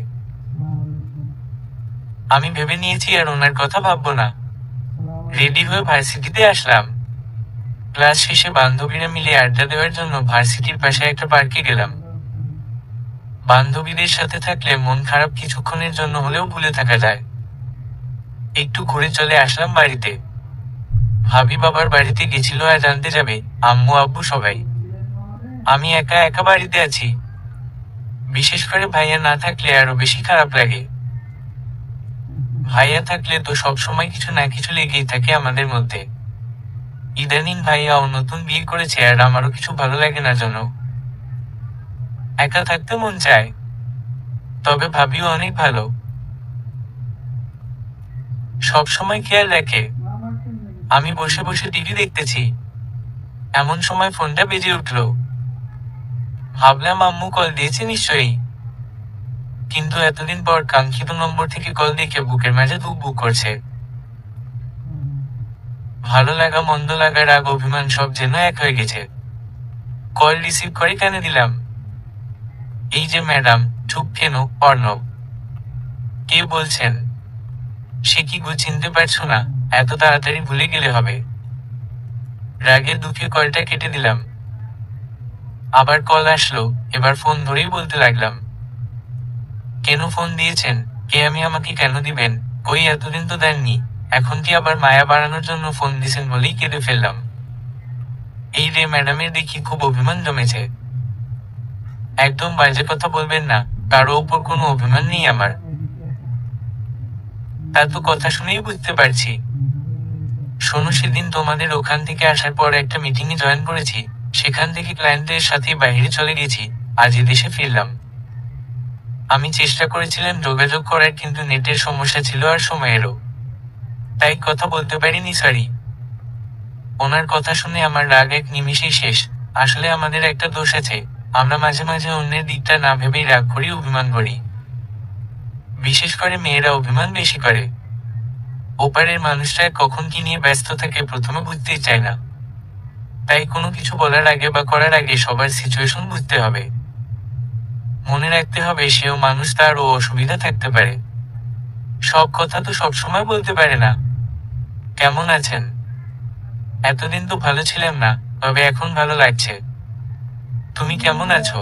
Speaker 1: আমি ভেবে নিয়েছি আর ওনার কথা ভাববো না। রেডি হয়ে ভার্সিটিতে আসলাম। ক্লাস শেষে বান্ধবীরা মিলে আড্ডা দেওয়ার জন্য ভার্সিটির পাশে একটা পার্কে গেলাম। বান্ধবীদের সাথে থাকলে মন খারাপ কিছুক্ষণের জন্য হলেও ভুলে থাকা যায়। একটু ঘুরে চলে আসলাম বাড়িতে। ভাবি বাবার বাড়িতে গেছিল আজ আনতে যাবে, আম্মু আব্বু সবাই। আমি একা একা বাড়িতে আছি। বিশেষ করে ভাইয়া না থাকলে আরো বেশি খারাপ লাগে। ভাইয়া থাকলে তো সবসময় কিছু না কিছু লেগেই থাকে আমাদের মধ্যে। ইদানিং ভাইয়াও নতুন বিয়ে করেছে আর আমারও কিছু ভালো লাগে না যেন। একা থাকতে মন চায়। তবে ভাবিও অনেক ভালো, সব সময় খেয়াল রাখে। আমি বসে বসে টিভি দেখতেছি, এমন সময় ফোনটা বেজে উঠলো। ভাবলাম আম্মু কল দিয়েছে নিশ্চয়ই। কিন্তু এতদিন পর কাঙ্ক্ষিত নম্বর থেকে কল দেখে বুকের মাঝে ধুকপুক করছে। ভালো লাগা, মন্দ লাগা, রাগ, অভিমান সব যেন এক হয়ে গেছে। কল রিসিভ করে কানে দিলাম। এই যে ম্যাডাম। চুপ কেন? অর্ণব। কে বলছেন? সে কি গো, চিনতে পারছো না? এত তাড়াতাড়ি ভুলে গেলে হবে? রাগে দুঃখে কলটা কেটে দিলাম। আবার কল আসলো, এবার ফোন ধরেই বলতে লাগলাম, কেন ফোন দিয়েছেন? কে আমি? আমাকে কেন দিবেন? কই, এতদিন তো দেননি। এখন কি আবার মায়া বাড়ানোর জন্য ফোন দিছেন বলেই কেঁদে ফেললাম। এই রে, ম্যাডামের দেখি খুব অভিমান জমেছে। একদম বাজে কথা বলবেন না, কারো ওপর কোনো অভিমান নেই আমার। তা তো কথা শুনেই বুঝতে পারছি। শোনো, সেদিন তোমাদের ওখান থেকে আসার পর একটা মিটিংয়ে জয়েন করেছি। সেখান থেকে ক্লায়েন্টদের সাথে বাইরে চলে গেছি। আজই দেশে ফিরলাম। আমি চেষ্টা করেছিলাম যোগাযোগ করার, কিন্তু নেটের সমস্যা ছিল আর সময়েরও। তাই কথা বলতে পারিনি, সরি। ওনার কথা শুনে আমার রাগ এক নিমিষেই শেষ। আসলে আমাদের একটা দোষ আছে, আমরা মাঝে মাঝে অন্যের দিকটা না ভেবেই রাগ করি, অভিমান করি। বিশেষ করে মেয়েরা অভিমান বেশি করে। ওপারের মানুষরা কখন কি নিয়ে ব্যস্ত থাকে প্রথমে বুঝতেই চায় না। তাই কোনো কিছু বলার আগে বা করার আগে সবার সিচুয়েশন বুঝতে হবে। মনে রাখতে হবে সেও মানুষ, তারও অসুবিধা থাকতে পারে। সব কথা তো সবসময় বলতে পারে না। কেমন আছেন? এতদিন তো ভালো ছিলাম না, তবে এখন ভালো লাগছে। তুমি কেমন আছো?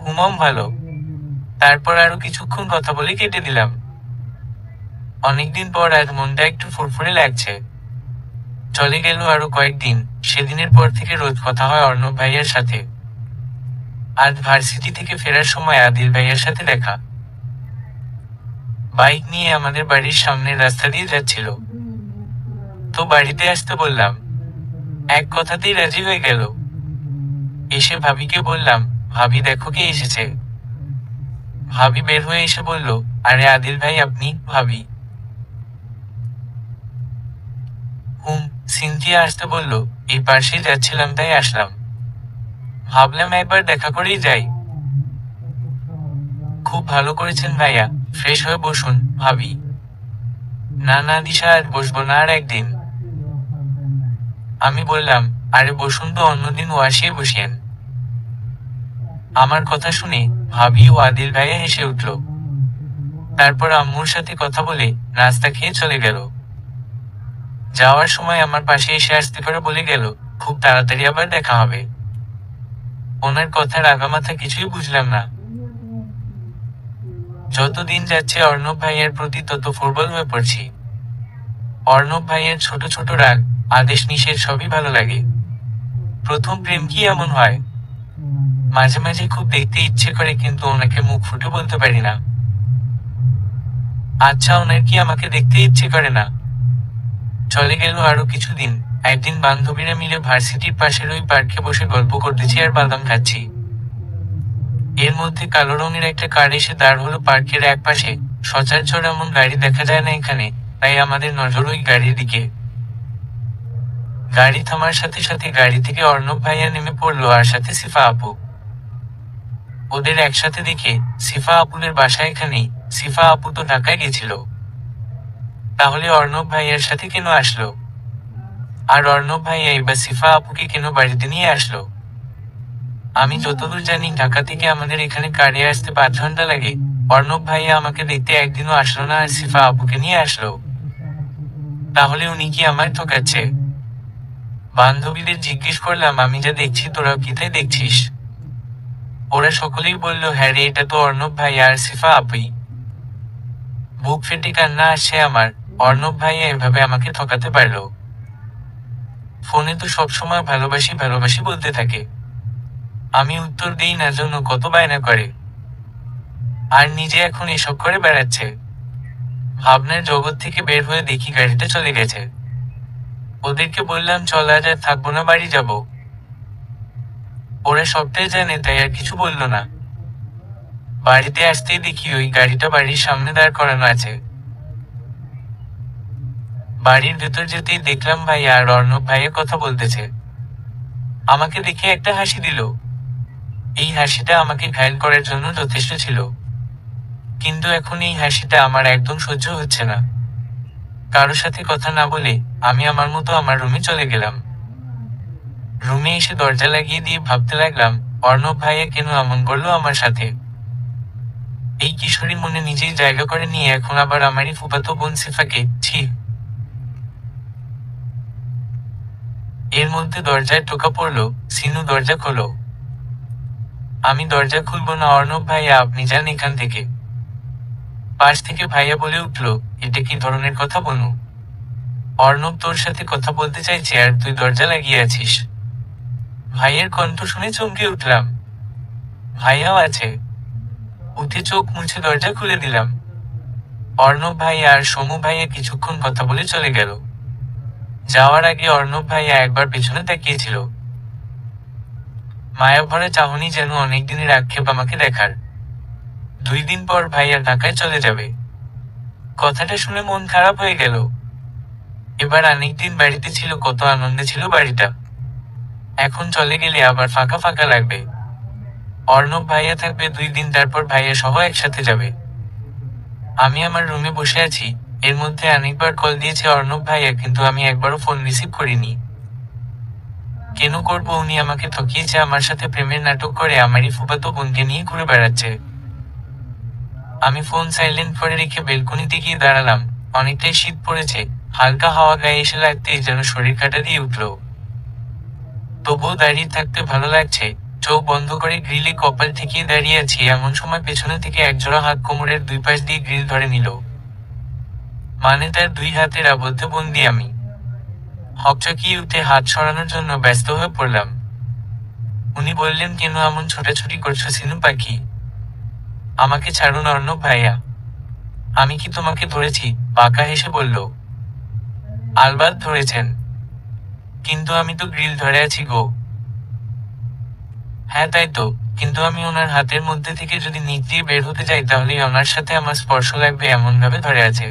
Speaker 1: হুমম ভালো। তারপর আরো কিছুক্ষণ কথা বলে কেটে দিলাম। অনেকদিন পর আজ মনটা একটু ফুরফুরে লাগছে। চলে গেল আরো কয়েকদিন। সেদিনের পর থেকে রোজ কথা হয় অর্ণব ভাইয়ার সাথে। আজ ভার্সিটি থেকে ফেরার সময় আদিল ভাইয়ার সাথে দেখা। বাইক নিয়ে আমাদের বাড়ির সামনের রাস্তা দিয়ে যাচ্ছিল। তো বাড়িতে আসতে বললাম, এক কথাতেই রাজি হয়ে গেল। এসে ভাবিকে বললাম, ভাবি দেখো কে এসেছে। ভাবি বের হয়ে এসে বলল, আরে আদিল ভাই আপনি? ভাবি সিনথিয়া আসতে বলল, এই পাশেই যাচ্ছিলাম তাই আসলাম। ভাবলাম একবার দেখা করেই যাই। খুব ভালো করেছেন ভাইয়া, ফ্রেশ হয়ে বসুন। ভাবি, না না দিশা, আজ বসবো না, আর একদিন। আমি বললাম, আরে বসুন তো, অন্যদিন ওয়াশিয়ে বসিয়েন। আমার কথা শুনে ভাবি ও আদিল ভাইয়া হেসে উঠল। তারপর আম্মুর সাথে কথা বলে নাস্তা খেয়ে চলে গেল। যাওয়ার সময় আমার পাশে এসে আসতে করে বলে গেল, খুব তাড়াতাড়ি আবার দেখা হবে। ওনার কথার আগামাথা কিছুই বুঝলাম না। যত দিন যাচ্ছে অর্ণব ভাইয়ের প্রতি তত ফুটবল হয়ে পড়ছি। অর্ণব ভাইয়ের ছোট ছোট রাগ, আদেশ নিষেধ সবই ভালো লাগে। প্রথম প্রেম কি এমন হয়? মাঝে মাঝে খুব দেখতে ইচ্ছে করে, কিন্তু ওনাকে মুখ ফুটে বলতে পারি না। আচ্ছা, ওনার কি আমাকে দেখতে ইচ্ছে করে না? চলে গেল আরো কিছুদিন। একদিন বান্ধবীরা মিলে ভার্সিটির পাশের ওই পার্কে বসে গল্প করতেছি আর বাদাম খাচ্ছি। এর মধ্যে কালো রঙের একটা কার এসে দাঁড় হলো পার্কের এক পাশে। সচরাচর এমন গাড়ি দেখা যায় না এখানে, তাই আমাদের নজর ওই গাড়ির দিকে। গাড়ি থামার সাথে সাথে গাড়ি থেকে অর্ণব ভাইয়া নেমে পড়লো আর সাথে সিফা আপু। ওদের একসাথে দেখে সিফা আপুদের বাসা এখানেই। সিফা আপু তো ঢাকায় গেছিল, তাহলে অর্ণব ভাইয়ার সাথে কেন আসলো? আর অর্ণব ভাইয়া এবার সিফা আপুকে কেন বাড়িতে নিয়ে আসলো? আমি যতদূর জানি ঢাকা থেকে আমাদের এখানে কারে আসতে 5 ঘন্টা লাগে। অর্ণব ভাইয়া আমাকে দেখতে একদিনও আসলো না আর সিফা আপুকে নিয়ে আসলো। তাহলে উনি কি আমায় ঠকাচ্ছে? বান্ধবীদের জিজ্ঞেস করলাম, আমি যা দেখছি তোরাও কি তাই দেখছিস? ওরা সকলেই বলল, হ্যাঁ রে, এটা তো অর্ণব ভাইয়া আর সিফা আপুই। বুক ফেটে কান্না আসছে আমার। অর্ণব ভাইয়া এভাবে আমাকে ঠকাতে পারলো? ফোনে তো সবসময় ভালোবাসি ভালোবাসি বলতে থাকে, আমি উত্তর দেই না জন্য কত বায়না করে, আর নিজে এখন এসব করে বেড়াচ্ছে। ভাবনার জগৎ থেকে বের হয়ে দেখি গাড়িটা চলে গেছে। ওদেরকে বললাম, চল আজ আর থাকবো না, বাড়ি যাব। ওরা সবটাই জানে, তাই আর কিছু বলল না। বাড়িতে আসতেই দেখি ওই গাড়িটা বাড়ির সামনে দাঁড় করানো আছে। বাড়ির ভেতর যেতেই দেখলাম ভাইয়া আর অর্ণব ভাইয়া কথা বলতেছে। আমাকে দেখে একটা হাসি দিল। এই হাসিটা আমাকে ঘায়েল করার জন্য যথেষ্ট ছিল, কিন্তু এখন এই হাসিটা আমার একদম সহ্য হচ্ছে না। কারো সাথে কথা না বলে আমি আমার মতো আমার রুমে চলে গেলাম। রুমে এসে দরজা লাগিয়ে দিয়ে ভাবতে লাগলাম, অর্ণব ভাইয়া কেন এমন করলো আমার সাথে? এই কিশোরী মনে নিজেই জায়গা করে নিয়ে এখন আবার আমারই ফুফাতো বোন সিফাকে, ছি। এর মধ্যে দরজায় টোকা পড়লো, সিনু দরজা খোলো। আমি দরজা খুলবো না অর্ণব ভাইয়া, আপনি যান এখান থেকে। পাশ থেকে ভাইয়া বলে উঠলো, এটা কি ধরনের কথা বনু? অর্ণব তোর সাথে কথা বলতে চাইছে আর তুই দরজা লাগিয়ে আছিস। ভাইয়ের কণ্ঠ শুনে চমকে উঠলাম। ভাইয়াও আছে। উঠে চোখ মুছে দরজা খুলে দিলাম। অর্ণব ভাইয়া আর সমু ভাইয়া কিছুক্ষণ কথা বলে চলে গেল। যাওয়ার আগে অর্ণব ভাইয়া একবার পেছনে তাকিয়েছিল। মায়াভরা চাহনি, যেন অনেকদিনের আক্ষেপ আমাকে দেখার। 2 দিন পর ভাইয়া ঢাকায় চলে যাবে। কথাটা শুনে মন খারাপ হয়ে গেল। এবার অনেকদিন বাড়িতে ছিল, কত আনন্দে ছিল বাড়িটা। এখন চলে গেলে আবার ফাঁকা ফাঁকা লাগবে। অর্ণব ভাইয়া থাকবে 2 দিন, তারপর ভাইয়া সহ একসাথে যাবে। আমি আমার রুমে বসে আছি। এর মধ্যে অনেকবার কল দিয়েছে অর্ণব ভাইয়া, কিন্তু আমি একবারও ফোন রিসিভ করিনি। কেন করবো? উনি আমাকে ঠকিয়েছে, আমার সাথে প্রেমের নাটক করে আমারই ফুফাতো বোনকে নিয়ে ঘুরে বেড়াচ্ছে। আমি ফোন সাইলেন্ট করে রেখে বেলকনিতে গিয়ে দাঁড়ালাম। অনেকটাই শীত পড়েছে, হালকা হাওয়া গায়ে এসে লাগতেই যেন শরীর কাটা দিয়ে উঠল। তবুও দাঁড়িয়ে থাকতে ভালো লাগছে। চোখ বন্ধ করে গ্রিলে কপাল ঠেকিয়ে দাঁড়িয়ে আছি, এমন সময় পেছনে থেকে একজোড়া হাত কোমরের 2 পাশ দিয়ে গ্রিল ধরে নিল। মানে তার 2 হাতের আবদ্ধে বন্দি আমি। হকচকিয়ে উঠে হাত সরানোর জন্য ব্যস্ত হয়ে পড়লাম। উনি বললেন, কেন এমন ছোটাছুটি করছো সিনু পাখি? আমাকে ছাড়ুন অর্ণব ভাইয়া। আমি কি তোমাকে ধরেছি? বাঁকা হেসে বলল। আলবাত ধরেছেন, কিন্তু আমি তো গ্রিল ধরে আছি গো। হ্যাঁ তাই তো, কিন্তু আমি ওনার হাতের মধ্যে থেকে যদি নিচ দিয়ে বের হতে যাই, তাহলে ওনার সাথে আমার স্পর্শ লাগবে, এমন ভাবে ধরে আছে।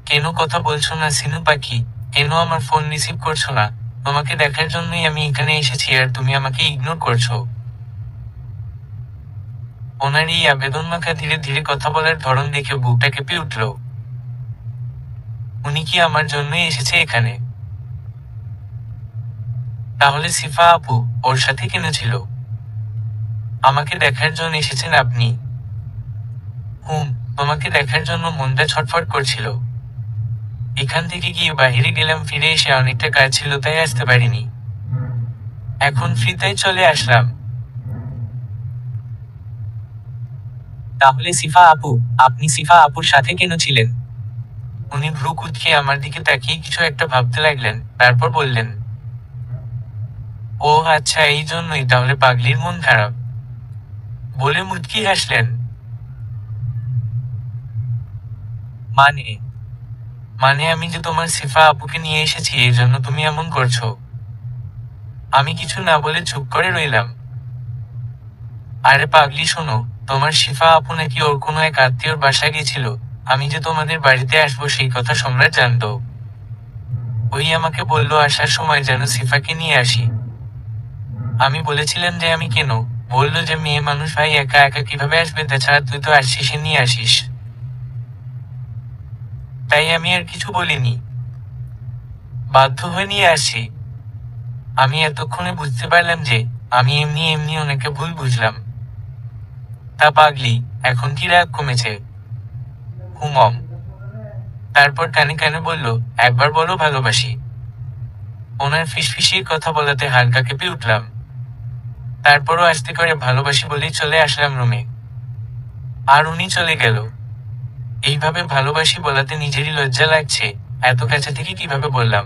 Speaker 1: কেন কথা বলছো না সিনু পাখি? কেন আমার ফোন রিসিভ করছো না? তোমাকে দেখার জন্যই আমি এখানে এসেছি, আর তুমি আমাকে ইগনোর করছো। ওনার এই আবেদন মাখা ধীরে ধীরে কথা বলার ধরন দেখে বুকটা কেঁপে উঠল। উনি কি আমার জন্যই এসেছে এখানে? তাহলে সিফা আপু ওর সাথে কেন ছিল? আমাকে দেখার জন্য এসেছেন আপনি? হুম, তোমাকে দেখার জন্য মনটা ছটফট করছিল। এখান থেকে গিয়ে বাইরে গেলাম, ফিরে এসে অনেকটা কাজ ছিল তাই আসতে পারিনি। এখন ফ্রি তাই চলে আসলাম।
Speaker 2: তাহলে সিফা আপু, আপনি সিফা আপুর সাথে কেন ছিলেন?
Speaker 1: উনি ভ্রু কুঁচকে আমার দিকে তাকিয়ে কিছু একটা ভাবতে লাগলেন, তারপর বললেন, ও আচ্ছা, এই জন্যই তাহলে পাগলির মন খারাপ, বলে মুচকি হাসলেন।
Speaker 2: মানে?
Speaker 1: মানে আমি যে তোমার সিফা আপুকে নিয়ে এসেছি এই জন্য তুমি এমন করছো। আমি কিছু না বলে চুপ করে রইলাম। আরে পাগলি শোনো, তোমার শিফা আপু নাকি ওর কোনো এক আত্মীয়র বাসায় গেছিল। আমি যে তোমাদের বাড়িতে আসবো সেই কথা সম্রাট জানতো। ওই আমাকে বললো আসার সময় যেন সিফাকে নিয়ে আসি। আমি বলেছিলাম যে আমি কেন, বললো যে মেয়ে মানুষ ভাই একা একা কিভাবে আসবে, তাছাড়া তুই তো আসছিস, নিয়ে আসিস। তাই আমি আর কিছু বলিনি, বাধ্য হয়ে নিয়ে আসি। আমি এতক্ষণে বুঝতে পারলাম যে আমি এমনি এমনি অনেকে ভুল বুঝলাম। তা পাগলি, এখন কি রাগ কমেছে? হুমম। তারপর কানে কানে বলল, একবার বলো ভালোবাসি। ওনার ফিসফিসিয়ে কথা বলাতে হালকা কেঁপে উঠলাম। তারপরও আস্তে করে ভালোবাসি বলেই চলে আসলাম রুমে। আর উনি চলে গেল। এইভাবে ভালোবাসি বলাতে নিজেরই লজ্জা লাগছে, এত কাছে থেকে কিভাবে বললাম।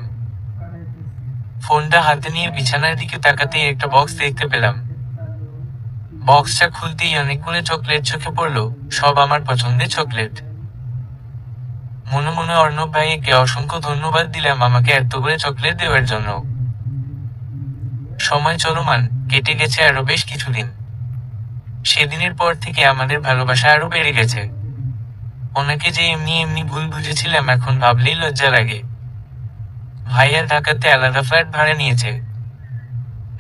Speaker 1: ফোনটা হাতে নিয়ে বিছানার দিকে তাকাতেই একটা বক্স দেখতে পেলাম। বক্সটা খুলতেই অনেকগুলো চকলেট চোখে পড়লো, সব আমার পছন্দের চকলেট। মনে মনে অর্ণব ভাইকে অসংখ্য ধন্যবাদ দিলাম আমাকে এতগুলো চকলেট দেওয়ার জন্য। সময় চলমান, কেটে গেছে আরো বেশ কিছুদিন। সেদিনের পর থেকে আমাদের ভালোবাসা আরো বেড়ে গেছে। ওনাকে যে এমনি এমনি ভুল বুঝেছিলাম এখন ভাবলেই লজ্জা লাগে। ভাইয়া ঢাকাতে আলাদা ফ্ল্যাট ভাড়া নিয়েছে,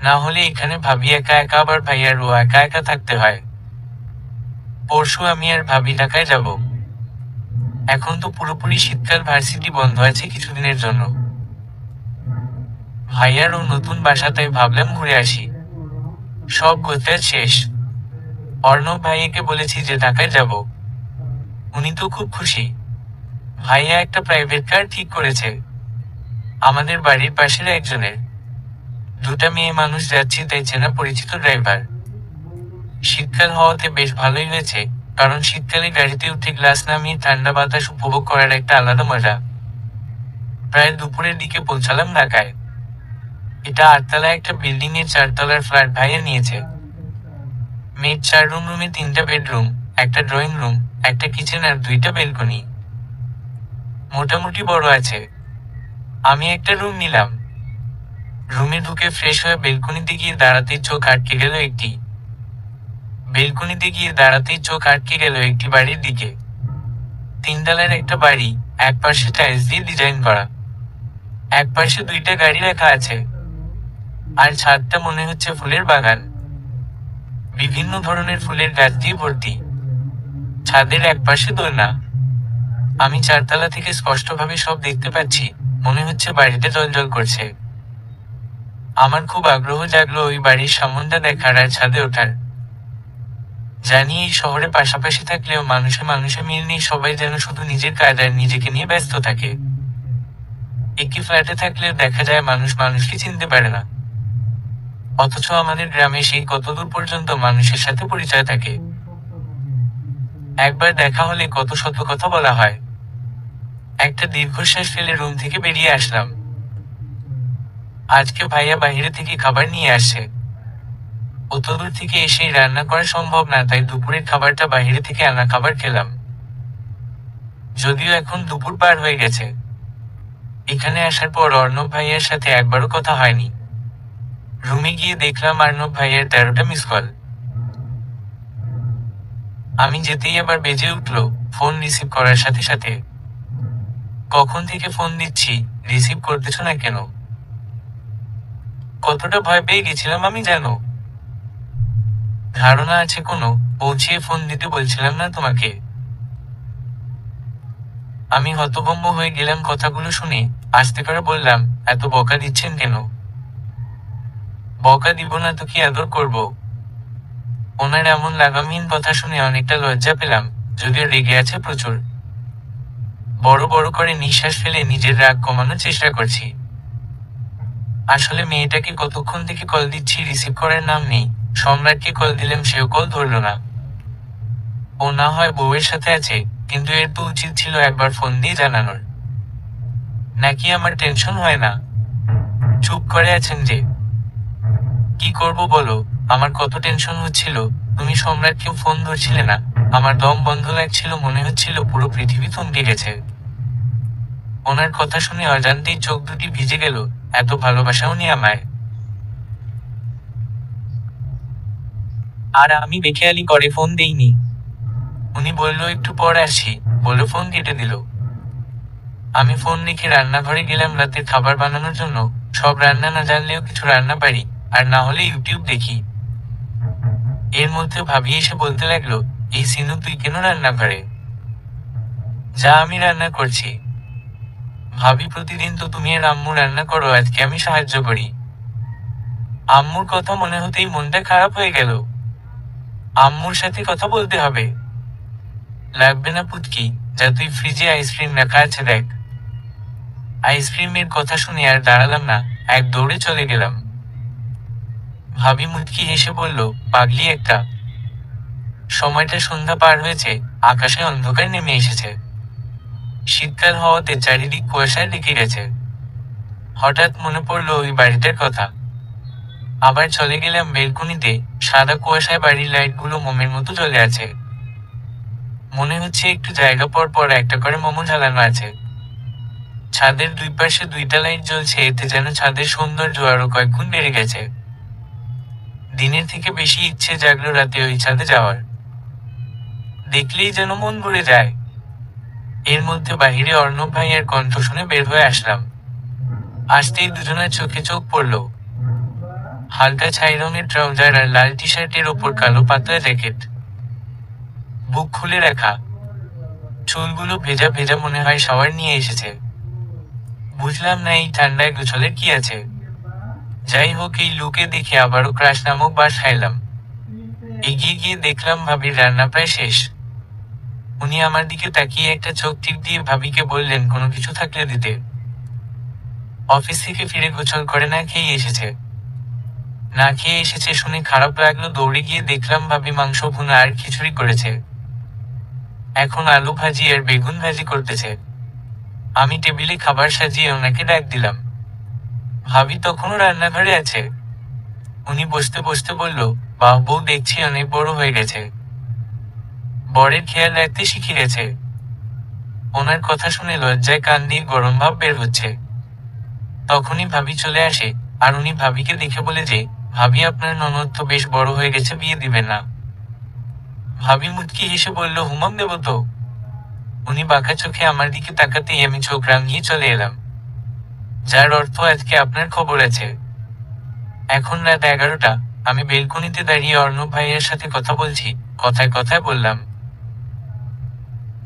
Speaker 1: না হলে এখানে ভাবি একা একা, আবার ভাইয়ারও একা একা থাকতে হয়। পরশু আমি আর ভাবি ঢাকায় যাব। এখন তো পুরোপুরি শীতকাল, ভার্সিটি বন্ধ আছে কিছুদিনের জন্য। ভাইয়ারও নতুন বাসা, তাই ভাবলাম ঘুরে আসি। সব গোছগাছ শেষ। অর্ণব ভাইয়াকে বলেছি যে ঢাকায় যাব। উনি তো খুব খুশি। ভাইয়া একটা প্রাইভেট কার ঠিক করেছে আমাদের বাড়ির পাশের একজনের। দুটা মেয়ে মানুষ যাচ্ছি, তাই চেনা পরিচিত ড্রাইভার। শীতকাল হওয়াতে বেশ ভালোই হয়েছে, কারণ শীতকালে গাড়িতে উঠে গ্লাস নামিয়ে ঠান্ডা বাতাস উপভোগ করার একটা আলাদা মজা। প্রায় দুপুরের দিকে পৌঁছালাম ঢাকায়। এটা 8 তলা একটা বিল্ডিং এর 4 তলার ফ্ল্যাট ভাইয়া নিয়েছে। মেড 4 রুম, রুমে 3টা বেডরুম, একটা ড্রয়িং রুম, একটা কিচেন আর 2টা বেলকনি। মোটামুটি বড় আছে। আমি একটা রুম নিলাম। রুমে ঢুকে ফ্রেশ হয়ে বেলকনিতে গিয়ে দাঁড়াতেই চোখ আটকে গেল একটি বাড়ির দিকে। 3 তলার একটা বাড়ি, এক পাশে টাইলস দিয়ে ডিজাইন করা, এক পাশে 2টা গাড়ি রাখা আছে। আর ছাদটা মনে হচ্ছে ফুলের বাগান, বিভিন্ন ধরনের ফুলের গাছ দিয়ে ভর্তি। ছাদের এক পাশে দোলনা। আমি 4 তলা থেকে স্পষ্টভাবে সব দেখতে পাচ্ছি, মনে হচ্ছে বাড়িটা জ্বলজ্বল করছে। আমার খুব আগ্রহ জাগলো ওই বাড়ির সামনটা দেখার আর ছাদে ওঠার। জানি এই শহরে পাশাপাশি থাকলেও মানুষে মানুষে মিল নেই, সবাই যেন শুধু নিজের কাজ আর নিজেকে নিয়ে ব্যস্ত থাকে। একই ফ্ল্যাটে থাকলেও দেখা যায় মানুষ মানুষকে চিনতে পারে না। অথচ আমাদের গ্রামে সেই কতদূর পর্যন্ত মানুষের সাথে পরিচয় থাকে। একবার দেখা হলে কত শত কথা বলা হয়। একটা দীর্ঘশ্বাস ফেলে রুম থেকে বেরিয়ে আসলাম। আজকে ভাইয়া বাইরে থেকে খাবার নিয়ে আসছে। অতদূর থেকে এসেই রান্না করা সম্ভব না, তাই দুপুরের খাবারটা বাইরে থেকে আনা খাবার খেলাম। যদিও এখন দুপুর পার হয়ে গেছে। এখানে আসার পর অর্ণব ভাইয়ার সাথে একবারও কথা হয়নি। রুমে গিয়ে দেখলাম অর্ণব ভাইয়ার 13টা মিস কল। আমি যেতেই আবার বেজে উঠলো, ফোন রিসিভ করার সাথে সাথে। কখন থেকে ফোন দিচ্ছি, রিসিভ করতেছ না কেন? কতটা ভয় পেয়ে গেছিলাম আমি জানো? ধারণা আছে কোনো? পৌঁছিয়ে ফোন দিতে বলছিলাম না তোমাকে? আমি হতভম্ব হয়ে গেলাম কথাগুলো শুনে। আস্তে করে বললাম, এত বকা দিচ্ছেন কেন? বকা দিব না তো কি আদর করব? ওনার এমন লাগামহীন কথা শুনে অনেকটা লজ্জা পেলাম, যদিও রেগে আছে প্রচুর। বড় বড় করে নিঃশ্বাস ফেলে নিজের রাগ কমানোর চেষ্টা করছি। আসলে মেয়েটাকে কতক্ষণ থেকে কল দিচ্ছি, রিসিভ করার নাম নেই। সম্রাটকে কল দিলাম, সেও কল ধরলো না। ও না হয় বউয়ের সাথে আছে, কিন্তু এর তো উচিত ছিল একবার ফোন দিয়ে জানানোর। নাকি আমার টেনশন হয় না? চুপ করে আছেন যে? কি করব বলো? আমার কত টেনশন হচ্ছিল। তুমি সম্রাটকেও ফোন ধরছিলে না। আমার দম বন্ধ লাগছিল, মনে হচ্ছিল পুরো পৃথিবী থমকে গেছে। ওনার কথা শুনে অজান্তেই চোখ দুটি ভিজে গেল। এত ভালোবাসা উনি আমায়।
Speaker 2: আর আমি বেখেয়ালি করে ফোন দেইনি।
Speaker 1: উনি বলল একটু পর আসি, বলে ফোন কেটে দিল। আমি ফোন রেখে রান্নাঘরে গেলাম রাতে খাবার বানানোর জন্য। সব রান্না না জানলেও কিছু রান্না পারি, আর না হলে ইউটিউব দেখি। এর মধ্যে ভাবি এসে বলতে লাগলো, এই সিনু তুই কেন রান্নাঘরে যা, আমি রান্না করছি। ভাবি প্রতিদিন তো তুমি আর আম্মু রান্না করো, আজকে আমি সাহায্য করি। আম্মুর কথা মনে হতেই মনটা খারাপ হয়ে গেল। আম্মুর সাথে কথা বলতে হবে। লাগবে না পুতকি, যা তুই ফ্রিজে আইসক্রিম রাখা আছে দেখ। আইসক্রিমের কথা শুনে আর দাঁড়ালাম না, এক দৌড়ে চলে গেলাম। ভাবি মুচকি হেসে বলল, পাগলি একটা। সময়টা সন্ধ্যা পার হয়েছে, আকাশে অন্ধকার নেমে এসেছে। শীতকাল হওয়াতে চারিদিক কুয়াশায় ঢেকে গেছে। হঠাৎ মনে পড়লো ওই বাড়িটার কথা। আবার চলে গেলাম বেলকনিতে। সাদা কুয়াশায় বাড়ির লাইটগুলো মোমের মতো জ্বলে আছে। মনে হচ্ছে একটু জায়গা পর পর একটা করে মোমো জ্বালানো আছে। ছাদের দুই পাশে দুইটা লাইট জ্বলছে, এতে যেন ছাদের সৌন্দর্য আরো কয়েক গুণ বেড়ে গেছে। দিনের থেকে বেশি ইচ্ছে জাগলো রাতে ওই ছাদে যাওয়ার। দেখলেই যেন মন ভরে যায়। এর মধ্যে বাহিরে অর্ণব ভাইয়ের কণ্ঠ শুনে বের হয়ে আসলাম। আসতেই দুজনের চোখে চোখ পড়ল। হালকা ছাই রঙের ট্রাউজার আর লাল টি শার্টের ওপর কালো পাতলা জ্যাকেট। বুক খুলে রাখা। চুলগুলো ভেজা ভেজা, মনে হয় শাওয়ার নিয়ে এসেছে। বুঝলাম না এই ঠান্ডায় গোছলের কি আছে। যাই হোক, এই লুকে দেখে আবারও ক্রাশ নামক বাস খাইলাম। এগিয়ে গিয়ে দেখলাম ভাবির রান্না প্রায় শেষ। উনি আমার দিকে তাকিয়ে একটা চোখ টিপ দিয়ে ভাবিকে বললেন কোনো কিছু থাকলে দিতে। অফিস থেকে ফিরে গোছল করে না খেয়ে এসেছে। না খেয়ে এসেছে শুনে খারাপ লাগলো, দৌড়ে গিয়ে দেখলাম ভাবি মাংস ভুনা আর খিচুড়ি করেছে। এখন আলু ভাজি আর বেগুন ভাজি করতেছে। আমি টেবিলে খাবার সাজিয়ে ওনাকে ডাক দিলাম। ভাবি তখনও রান্নাঘরে আছে। উনি বসতে বসতে বলল, বাহ বউ, দেখছি অনেক বড় হয়ে গেছে। বরের খেয়াল রাখতে শিখে গেছে। ওনার কথা শুনে লজ্জায় কান দিয়ে গরম ভাব বের হচ্ছে। তখনই ভাবি চলে আসে, আর উনি ভাবিকে দেখে বলে যে, ভাবি আপনার ননদ তো বেশ বড় হয়ে গেছে, বিয়ে দিবেন না? ভাবি মুচকি হেসে বলল, হুমাম দেব তো। উনি বাঁকা চোখে আমার দিকে তাকাতেই আমি চোখ রাঙিয়ে চলে এলাম। যার অর্থ আজকে আপনার খবর আছে। এখন রাত 11টা। আমি বেলকনিতে দাঁড়িয়ে অর্ণব ভাইয়ের সাথে কথা বলছি। কথায় কথায় বললাম,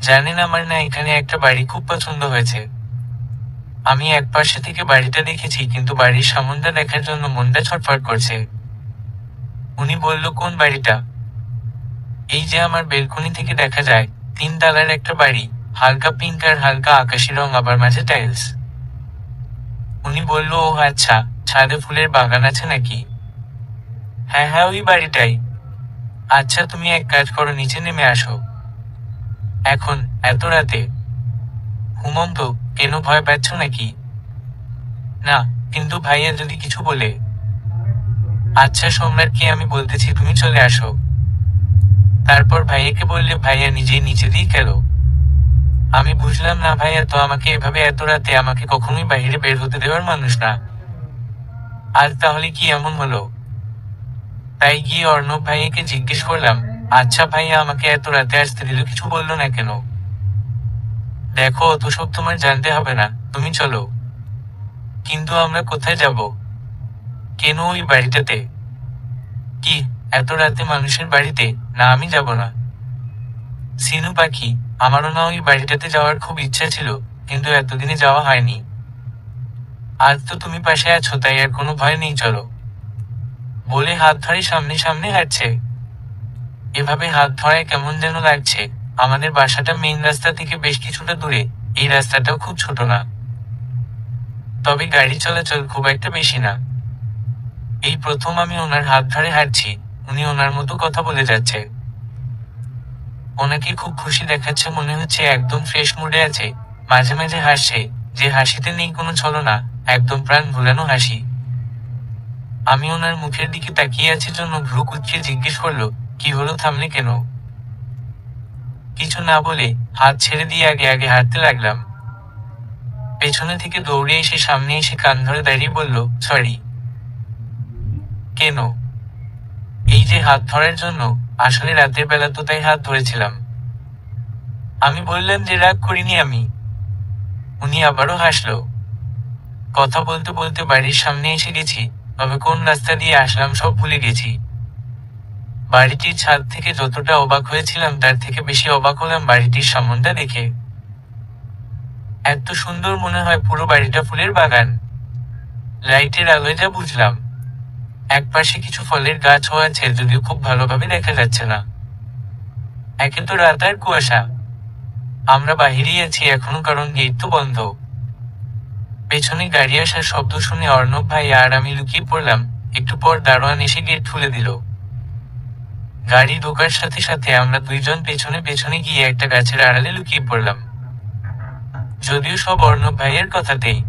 Speaker 1: জানেন আমার না এখানে একটা বাড়ি খুব পছন্দ হয়েছে। আমি এক পাশে থেকে বাড়িটা দেখেছি, কিন্তু বাড়ির সামনটা দেখার জন্য মনটা ছটফট করছে। উনি বলল, কোন বাড়িটা? এই যে আমার বেলকনি থেকে দেখা যায়, 3 তলার একটা বাড়ি, হালকা পিঙ্ক আর হালকা আকাশি রং, আবার মাঝে টাইলস। উনি বলল, ও আচ্ছা, ছাদে ফুলের বাগান আছে নাকি? হ্যাঁ হ্যাঁ, ওই বাড়িটাই। আচ্ছা তুমি এক কাজ করো, নিচে নেমে আসো। এখন এত রাতে? হুমন্ত, কেন ভয় পাচ্ছ নাকি? না, কিন্তু ভাইয়া যদি কিছু বলে? আচ্ছা সম্রাটকে আমি বলতেছি, তুমি চলে আসো। তারপর ভাইয়াকে বললে ভাইয়া নিজেই নিচে দিয়ে গেল। আমি বুঝলাম না, ভাইয়া তো আমাকে এভাবে এত রাতে আমাকে কখনোই বাইরে বের হতে দেওয়ার মানুষ না। আজ তাহলে কি এমন হলো? তাই গিয়ে অর্ণব ভাইয়াকে জিজ্ঞেস করলাম, আচ্ছা ভাইয়া আমাকে এত রাতে আসতে দিল, কিছু বললো না কেন? দেখো, অত সব তোমার জানতে হবে না, তুমি চলো। কিন্তু আমরা কোথায় যাব? কেন ওই বাড়িটাতে? কি, এত রাতে মানুষের বাড়িতে? না, আমি যাব না। সিনু পাখি, আমারও না ওই বাড়িটাতে যাওয়ার খুব ইচ্ছা ছিল, কিন্তু এতদিনে যাওয়া হয়নি। আজ তো তুমি পাশে আছো, তাই আর কোনো ভয় নেই, চলো। বলে হাত ধরে সামনে সামনে হাঁটছে। এভাবে হাত ধরায় কেমন যেন লাগছে। আমাদের বাসাটা মেইন রাস্তা থেকে বেশ কিছুটা দূরে, এই রাস্তাটাও খুব ছোট না, তবে গাড়ি চলাচল খুব একটা বেশি না। এই প্রথম আমি ওনার হাত ধরে হাঁটছি, উনি ওনার মতো কথা বলে যাচ্ছে। ওনাকে খুব খুশি দেখাচ্ছে, মনে হচ্ছে একদম ফ্রেশ মুডে আছে, মাঝে মাঝে হাসছে, যে হাসিতে নেই কোনো ছলনা, একদম প্রাণ ভুলানো হাসি। আমি ওনার মুখের দিকে তাকিয়ে আছি জন্য ভ্রু কুঁচকে জিজ্ঞেস করলো, কি হলো, থামলে কেন? কিছু না বলে হাত ছেড়ে দিয়ে আগে আগে হাঁটতে লাগলাম। পেছনে থেকে দৌড়ে এসে সামনে এসে কান ধরে দাঁড়িয়ে বলল, সরি। কেন? এই যে হাত ধরার জন্য, আসলে রাতের বেলা তো তাই হাত ধরেছিলাম। আমি বললাম যে রাগ করিনি আমি। উনি আবারও হাসলো। কথা বলতে বলতে বাড়ির সামনে এসে গেছি, তবে কোন রাস্তা দিয়ে আসলাম সব ভুলে গেছি। বাড়িটির ছাদ থেকে যতটা অবাক হয়েছিলাম তার থেকে বেশি অবাক হলাম বাড়িটির সামনটা দেখে। এত সুন্দর, মনে হয় পুরো বাড়িটা ফুলের বাগান। লাইটের আলোয় যা বুঝলাম, একপাশে কিছু ফলের গাছও আছে, যদিও খুব ভালোভাবে দেখা যাচ্ছে না। একে তো রাত আর কুয়াশা। আমরা বাহিরেই আছি এখনো, কারণ গেট তো বন্ধ। পেছনে গাড়ি আসার শব্দ শুনে অর্ণব ভাই আর আমি লুকিয়ে পড়লাম। একটু পর দারোয়ান এসে গেট খুলে দিল। গাড়ি ঢোকার সাথে সাথে আমরা দুইজন পেছনে পেছনে গিয়ে একটা গাছের আড়ালে লুকিয়ে পড়লাম, যদিও সব অর্ণব ভাইয়ের কথাতেই।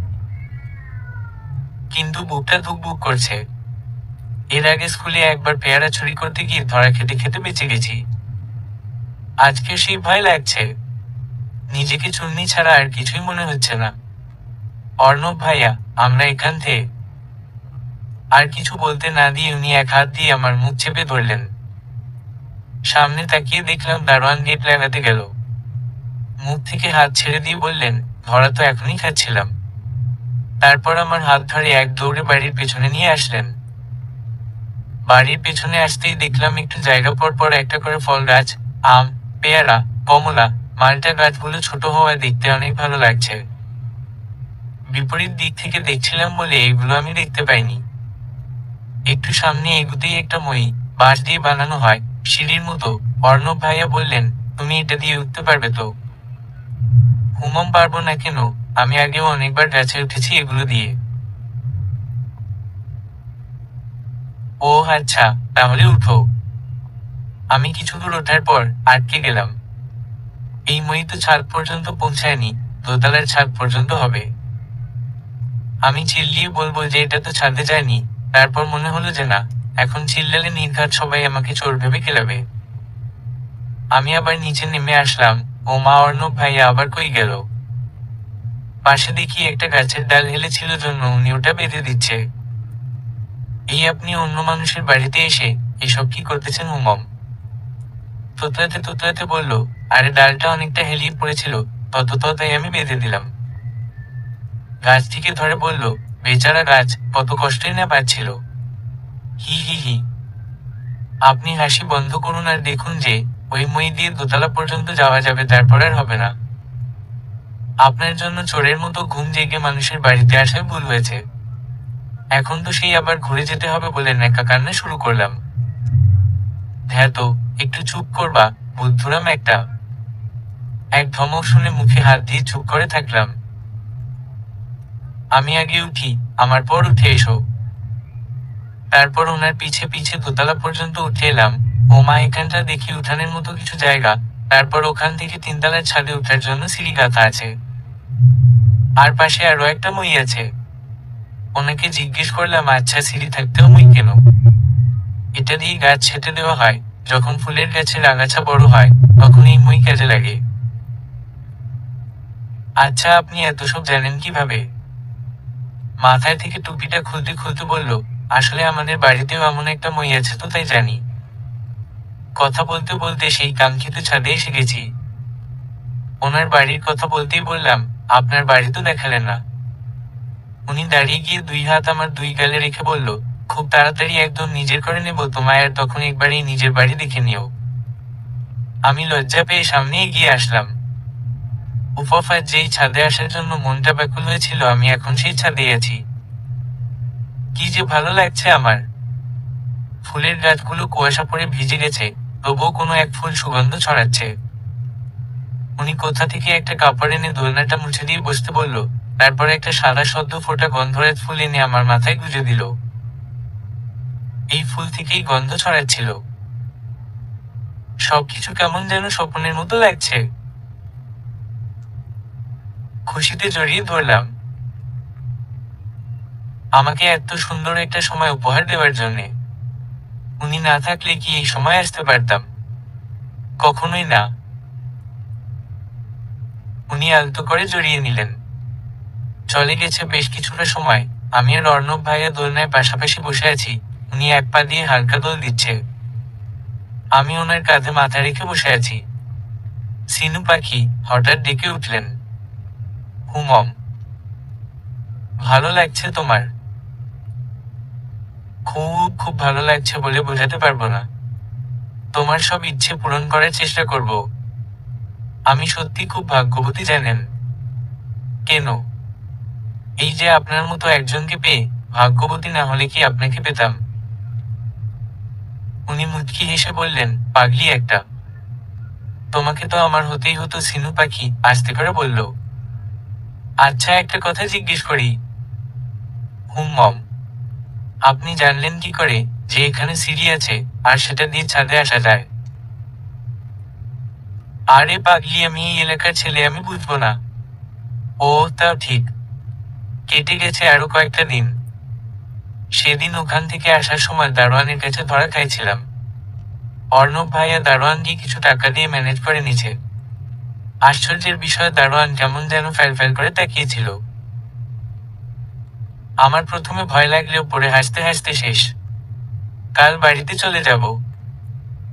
Speaker 1: কিন্তু বুকটা ধুকবুক করছে। এর আগে স্কুলে একবার পেয়ারা চুরি করতে গিয়ে ধরা খেতে খেতে বেঁচে গেছি। আজকে সেই ভয় লাগছে। নিজেকে চুন্নি ছাড়া আর কিছুই মনে হচ্ছে না। অর্ণব ভাইয়া, আমরা এখান থেকে। আর কিছু বলতে না দিয়ে উনি এক হাত দিয়ে আমার মুখ চেপে ধরলেন। সামনে তাকিয়ে দেখলাম দারোয়ান গেট লাগাতে গেল। মুখ থেকে হাত ছেড়ে দিয়ে বললেন, ধরা তো এখনই খাচ্ছিলাম। তারপর আমার হাত ধরে এক দৌড়ে বাড়ির পেছনে নিয়ে আসলেন। বাড়ির পেছনে আসতেই দেখলাম একটু জায়গা পর পর একটা করে ফল গাছ, আম, পেয়ারা, কমলা, মালটা গাছগুলো ছোট হওয়ায় দেখতে অনেক ভালো লাগছে। বিপরীত দিক থেকে দেখছিলাম বলে এগুলো আমি দেখতে পাইনি। একটু সামনে এগুতেই একটা মই, বাঁশ দিয়ে বানানো হয়, সিঁড়ির মতো। অর্ণব ভাইয়া বললেন, তুমি এটা দিয়ে উঠতে পারবে তো? হুমম, পারবো না কেন, আমি আগেও অনেকবার গাছে উঠেছি এগুলো দিয়ে। ও আচ্ছা, তাহলে উঠো। আমি কিছু দূর ওঠার পর আটকে গেলাম। এই মই তো ছাদ পর্যন্ত পৌঁছায়নি, দোতলার ছাদ পর্যন্ত হবে। আমি চিল্লিয়ে বলবো যে এটা তো ছাদে যায়নি, তারপর মনে হলো যে না, এখন চিল্লালে নির্ঘাত সবাই আমাকে চোর ভেবে খেলাবে। আমি আবার নিচে নেমে আসলাম। ও মা, অর্ণব ভাইয়া আবার কই গেল? পাশে দেখি একটা গাছের ডাল হেলেছিল জন্য উনি ওটা বেঁধে দিচ্ছে। এই আপনি অন্য মানুষের বাড়িতে এসে এসব কি করতেছেন হুমম? তোতলাতে তোতলাতে বলল, আরে ডালটা অনেকটা হেলিয়ে পড়েছিল, তাই আমি বেঁধে দিলাম। গাছ থেকে ধরে বলল, বেচারা গাছ কত কষ্টই না পাচ্ছিল। হি হি হি। আপনি হাসি বন্ধ করুন আর দেখুন যে ওই মই দিয়ে দোতলা পর্যন্ত যাওয়া যাবে, তারপর আর হবে না। আপনার জন্য চোরের মতো ঘুম জেগে মানুষের বাড়িতে আসায় ভুল হয়েছে। এখন তো সেই আবার ঘুরে যেতে হবে বলে নেকা কান্না শুরু করলাম। ধ্যাতো, একটু চুপ করবা, বুদ্ধুরাম একটা। এক ধমক শুনে মুখে হাত দিয়ে চুপ করে থাকলাম। আমি আগে উঠি, আমার পর উঠে এসো। তারপর ওনার পিছে পিছে দোতলা পর্যন্ত উঠে এলাম। ও মা, এখানটা দেখি উঠানের মতো কিছু জায়গা, তারপর ওখান থেকে তিনতলার ছাদে ওঠার জন্য সিঁড়ি গাঁথা আছে। আর পাশে আরো একটা মই আছে। ওনাকে জিজ্ঞেস করলাম, আচ্ছা সিঁড়ি থাকতেও মই কেন? এটা দিয়ে গাছ ছেটে দেওয়া হয়, যখন ফুলের গাছের আগাছা বড় হয় তখন এই মই কাজে লাগে। আচ্ছা, আপনি এত সব জানেন কিভাবে? মাথায় থেকে টুপিটা খুলতে খুলতে বলল, আসলে আমাদের বাড়িতেও এমন একটা মই আছে তো তাই জানি। কথা বলতে বলতে সেই কাঙ্ক্ষিত ছাদে এসে গেছি। ওনার বাড়ির কথা বলতেই বললাম, আপনার বাড়ি তো দেখালেন না। উনি দাঁড়িয়ে গিয়ে দুই হাত আমার দুই গালে রেখে বলল, খুব তাড়াতাড়ি একদম নিজের করে নেব তোমায়, আর তখন একবারই নিজের বাড়ি দেখে নিও। আমি লজ্জা পেয়ে সামনে এগিয়ে আসলাম। উফাফা, যেই ছাদে আসার জন্য মনটা ব্যাকুল হয়েছিল, আমি এখন সেই ছাদে আছি। কি যে ভালো লাগছে আমার। ফুলের গাছগুলো কুয়াশা পড়ে ভিজে গেছে, তবুও কোনো এক ফুল সুগন্ধ ছড়াচ্ছে। উনি কোথা থেকে একটা কাপড় এনে দোলনাটা মুছে দিয়ে বসতে বলল, তারপর একটা সাদা সদ্য ফোটা গন্ধরাজ ফুল এনে আমার মাথায় গুঁজে দিল। এই ফুল থেকেই গন্ধ ছড়াচ্ছিল। সবকিছু কেমন যেন স্বপ্নের মতো লাগছে। খুশিতে জড়িয়ে ধরলাম আমাকে এত সুন্দর একটা সময় উপহার দেওয়ার জন্যে। উনি না থাকলে কি এই সময় আসতে পারতাম? কখনোই না। উনি আলতো করে জড়িয়ে নিলেন। চলে গেছে বেশ কিছুটা সময়। আমি আর অর্ণব ভাইয়া দোলনায় পাশাপাশি বসে আছি। উনি এক পা দিয়ে হালকা দোল দিচ্ছে, আমি ওনার কাঁধে মাথা রেখে বসে আছি। সিনু পাখি হঠাৎ ডেকে উঠলেন, হুমম, ভালো লাগছে তোমার? খুব খুব ভালো লাগছে বলে বোঝাতে পারবো না। তোমার সব ইচ্ছে পূরণ করার চেষ্টা করব। আমি সত্যি খুব ভাগ্যবতী জানেন। কেন? এই যে আপনার মতো একজনকে পেয়ে। ভাগ্যবতী না হলে কি আপনাকে পেতাম? উনি মুচকি হেসে বললেন, পাগলি একটা। তোমাকে তো আমার হতেই হতো সিনু পাখি আস্তে করে বলল। আচ্ছা একটা কথা জিজ্ঞেস করি? হুম। আপনি জানলেন কি করে যে এখানে সিঁড়ি আছে আর সেটা দিয়ে ছাদে আসা যায়? আরে পাগলি, আমি এই এলাকার ছেলে, আমি বুঝবো না? ও, তাও ঠিক। কেটে গেছে আরো কয়েকটা দিন। সেদিন ওখান থেকে আসার সময় দারোয়ানের কাছে ধরা খাইছিলাম। অর্ণব ভাইয়া দারোয়ানকে কিছু টাকা দিয়ে ম্যানেজ করে নিছে। আশ্চর্যের বিষয়, দারোয়ান কেমন যেন ফ্যাল করে তাকিয়েছিল। আমার প্রথমে ভয় লাগলেও পরে হাসতে হাসতে শেষ। কাল বাড়িতে চলে যাব।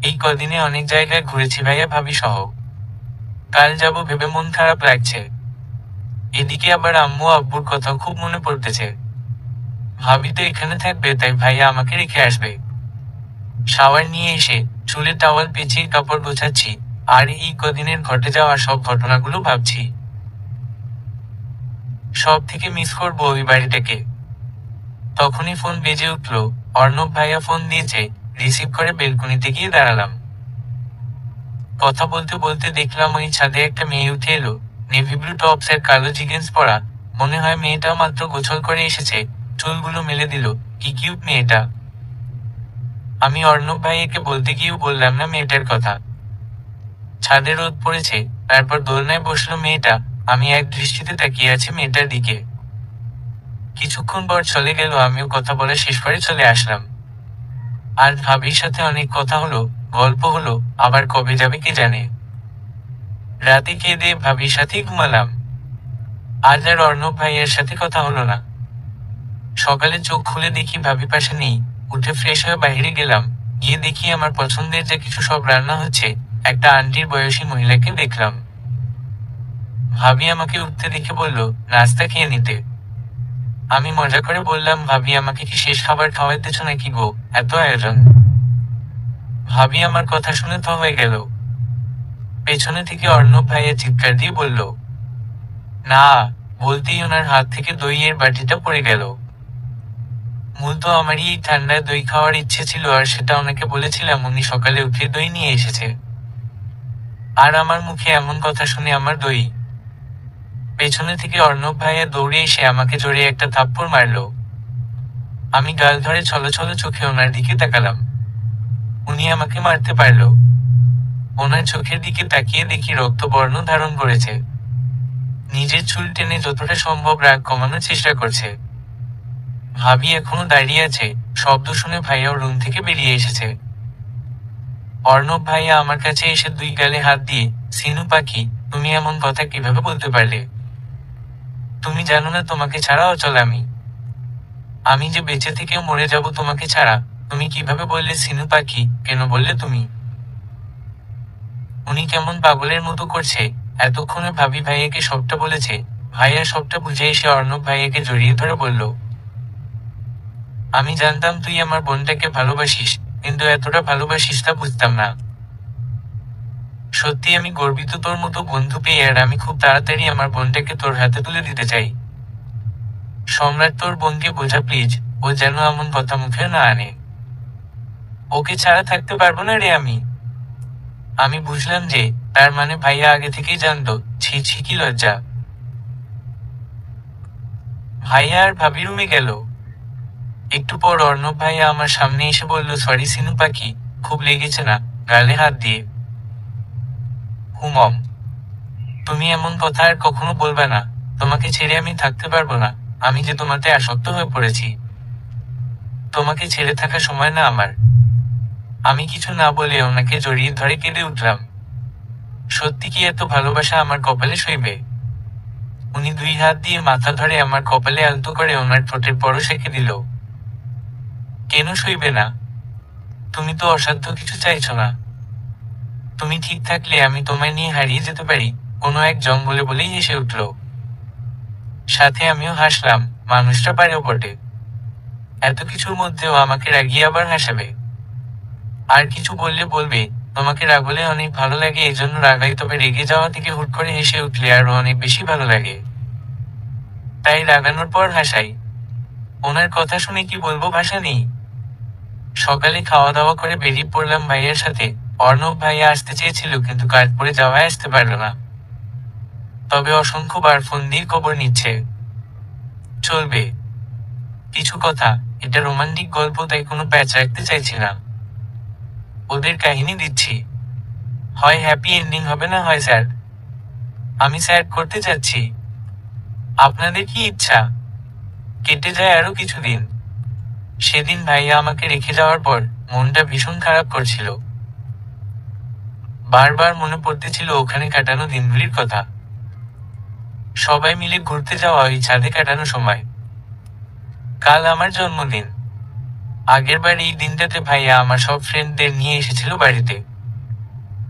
Speaker 1: এই কদিনে অনেক জায়গায় ঘুরেছি ভাইয়া ভাবি সহ। কাল যাব ভেবে মন খারাপ লাগছে। এদিকে আবার আম্মু আব্বুর কথা খুব মনে পড়তেছে। ভাবি তো এখানে থাকবে, তাই ভাইয়া আমাকে রেখে আসবে। শাওয়ার নিয়ে এসে চুলে টাওয়াল পেঁচিয়ে কাপড় গোছাচ্ছি, আর এই কদিনের ঘটে যাওয়া সব ঘটনাগুলো ভাবছি। সব থেকে মিস করবো ওই বাড়িটাকে। তখনই ফোন বেজে উঠল। অর্ণব ভাইয়া ফোন দিয়েছে। রিসিভ করে বেলকনিতে গিয়ে দাঁড়ালাম। কথা বলতে বলতে দেখলাম ওই ছাদে একটা মেয়ে উঠে এলো। নেভি ব্লু টপস এর কালো জিগেন্স পরা। মনে হয় মেয়েটাও মাত্র গোসল করে এসেছে। চুলগুলো মেলে দিল। কি কিউট মেয়েটা। আমি অর্ণব ভাইয়াকে বলতে গিয়েও বললাম না মেয়েটার কথা। ছাদে রোদ পড়েছে, তারপর দোলনায় বসলো মেয়েটা। আমি এক দৃষ্টিতে তাকিয়ে আছি মেয়েটার দিকে। কিছুক্ষণ পর চলে গেল, আমিও কথা বলে শেষ করে চলে আসলাম। আজ ভাবির সাথে অনেক কথা হলো, গল্প হলো, আবার কবে যাবে কে জানে। রাতে খেয়ে দিয়ে ভাবির সাথেই ঘুমালাম। আজ আর অর্ণব ভাইয়ের সাথে কথা হলো না। সকালে চোখ খুলে দেখি ভাবি পাশে নেই। উঠে ফ্রেশ হয়ে বাইরে গেলাম। গিয়ে দেখি আমার পছন্দের যে কিছু সব রান্না হচ্ছে। একটা আন্টির বয়সী মহিলাকে দেখলাম। ভাবি আমাকে উঠতে দেখে বলল, নাস্তা খেয়ে নিতে। আমি মজা করে বললাম, ভাবি আমাকে কি শেষ খাবার খাওয়াইতেছ নাকি গো, এত আয়োজন? ভাবি আমার কথা শুনে থ হয়ে গেল। পেছনে থেকে অর্ণব ভাইয়া চিৎকার দিয়ে বলল, না। বলতেই ওনার হাত থেকে দইয়ের বাটিটা পড়ে গেল। মূলত আমারই এই ঠান্ডায় দই খাওয়ার ইচ্ছে ছিল, আর সেটা ওনাকে বলেছিলাম। উনি সকালে উঠে দই নিয়ে এসেছে। আর আমার মুখে এমন কথা শুনে আমার দই। পেছনে থেকে অর্ণব ভাইয়া দৌড়ে এসে আমাকে জড়িয়ে একটা থাপ্পড় মারলো। আমি গাল ধরে ছলছল চোখে ওনার দিকে তাকালাম। উনি আমাকে মারতে পারল? ওনার চোখের দিকে তাকিয়ে দেখি রক্তবর্ণ ধারণ করেছে। নিজের চুল টেনে যতটা সম্ভব রাগ কমানোর চেষ্টা করছে। ভাবি এখনো দাঁড়িয়ে আছে। শব্দ শুনে ভাইয়াও রুম থেকে বেরিয়ে এসেছে। অর্ণব ভাইয়া আমার কাছে এসে দুই গালে হাত দিয়ে, সিনু পাখি, তুমি এমন কথা কিভাবে বলতে পারলে? তুমি জানো না তোমাকে ছাড়া অচল আমি। আমি যে বেঁচে থেকেও মরে যাব তোমাকে ছাড়া। তুমি কিভাবে বললে সিনু পাখি, কেন বললে তুমি? উনি কেমন পাগলের মতো করছে। এতক্ষণে ভাবি ভাইয়াকে সবটা বলেছে। ভাইয়া সবটা বুঝে এসে অর্ণব ভাইয়াকে জড়িয়ে ধরে বলল, আমি জানতাম তুই আমার বোনটাকে ভালোবাসিস, কিন্তু এতটা ভালোবাসিস তা বুঝতাম না। সত্যি আমি গর্বিত তোর মতো বন্ধু পেয়ে, আর আমি খুব তাড়াতাড়ি আমার বোনটাকে তোর হাতে তুলে দিতে চাই। সম্রাট, তোর বোনকে বোঝা প্লিজ। ও যেন এমন কথা মুখে না আনে। ওকে ছাড়া থাকতে পারবো না রে আমি। আমি বুঝলাম যে তার মানে ভাইয়া আগে থেকেই জানতো। ছি ছি, কি লজ্জা। ভাইয়া আর ভাবি রুমে গেল। একটু পর অর্ণব ভাইয়া আমার সামনে এসে বলল, সরি সিনু পাখি, খুব লেগেছে না? গালে হাত দিয়ে। হুমম, তুমি এমন কথা আর কখনো বলবে না। তোমাকে ছেড়ে আমি থাকতে পারবো না। আমি যে তোমাতে আসক্ত হয়ে পড়েছি। তোমাকে ছেড়ে থাকা সময় না আমার। আমি কিছু না বলে ওনাকে জড়িয়ে ধরে কেঁদে উঠলাম। সত্যি কি এত ভালোবাসা আমার কপালে সইবে? উনি 2 হাত দিয়ে মাথা ধরে আমার কপালে আলতো করে ওনার ঠোঁটের পরশ এঁকে দিল। কেন সইবে না? তুমি তো অসাধ্য কিছু চাইছো না। তুমি ঠিক থাকলে আমি তোমায় নিয়ে হারিয়ে যেতে পারি কোনো এক জঙ্গলে, বলেই হেসে উঠল। সাথে আমিও হাসলাম। মানুষটা পারেও বটে। এত কিছুর মধ্যেও আমাকে রাগিয়ে আবার হাসাবে। আর কিছু বললে বলবে, তোমাকে রাগলে অনেক ভালো লাগে এই জন্য রাগাই, তবে রেগে যাওয়া থেকে হুট করে হেসে উঠলে আরো অনেক বেশি ভালো লাগে। তাই রাগানোর পর হাসাই। ওনার কথা শুনে কি বলবো, ভাষা নেই। সকালে খাওয়া দাওয়া করে বেরিয়ে পড়লাম ভাইয়ার সাথে। অর্ণব ভাইয়া আসতে চেয়েছিল কিন্তু কাজ পড়ে যাওয়ায় আসতে পারল না। তবে অসংখ্যবার ফোন দিয়ে খবর নিচ্ছে। চলবে কিছু কথা। এটা রোমান্টিক গল্প, তাই কোনো প্যাচ রাখতে চাইছি না। ওদের কাহিনী দিচ্ছি। হয় হ্যাপি এন্ডিং হবে, না হয় স্যাড। আমি স্যাড করতে চাচ্ছি। আপনাদের কি ইচ্ছা? কেটে যায় আরো কিছুদিন। সেদিন ভাইয়া আমাকে রেখে যাওয়ার পর মনটা ভীষণ খারাপ করছিল। বারবার মনে পড়তেছিল ওখানে কাটানো দিনগুলির কথা। সবাই মিলে ঘুরতে যাওয়া, ওই ছাদে কাটানো সময়। কাল আমার জন্মদিন। আগেরবার এই দিনটাতে ভাইয়া আমার সব ফ্রেন্ডদের নিয়ে এসেছিল বাড়িতে।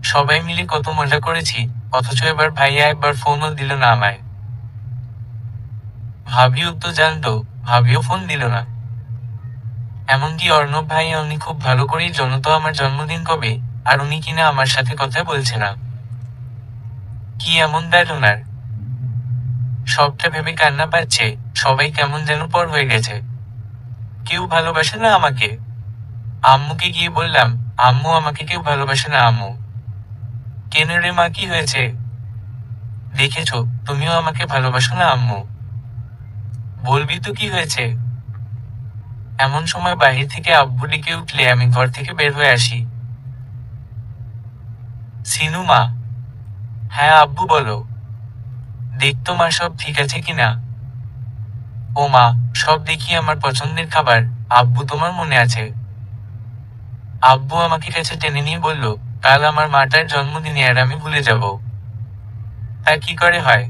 Speaker 1: সবাই মিলে কত মজা করেছি, অথচ এবার ভাইয়া একবার ফোনও দিল না আমায়। ভাবিও তো জানতো, ভাবিও ফোন দিল না। এমনকি অর্ণব ভাইয়া, উনি খুব ভালো করেই জানতো আমার জন্মদিন কবে, আর উনি কিনা আমার সাথে কথা বলছে না। কি এমন ব্যাড ওনার? সবটা ভেবে কান্না পাচ্ছে। সবাই কেমন যেন পর হয়ে গেছে। কেউ ভালোবাসে না আমাকে। আম্মুকে গিয়ে বললাম, আম্মু আমাকে কেউ ভালোবাসে না আম্মু। কেন রে মা, কি হয়েছে? দেখেছো, তুমিও আমাকে ভালোবাসো না আম্মু। বলবি তো কি হয়েছে। এমন সময় বাহির থেকে আব্বু ডেকে উঠলে আমি ঘর থেকে বের হয়ে আসি। সিনু মা। হ্যাঁ আব্বু, বলো। দেখতো মা সব ঠিক আছে কিনা। ও মা, সব দেখি আমার পছন্দের খাবার। আব্বু, তোমার মনে আছে? আব্বু আমাকে কাছে টেনে নিয়ে বলল, কাল আমার মাটার জন্মদিনে আর আমি ভুলে যাব। তা কি করে হয়?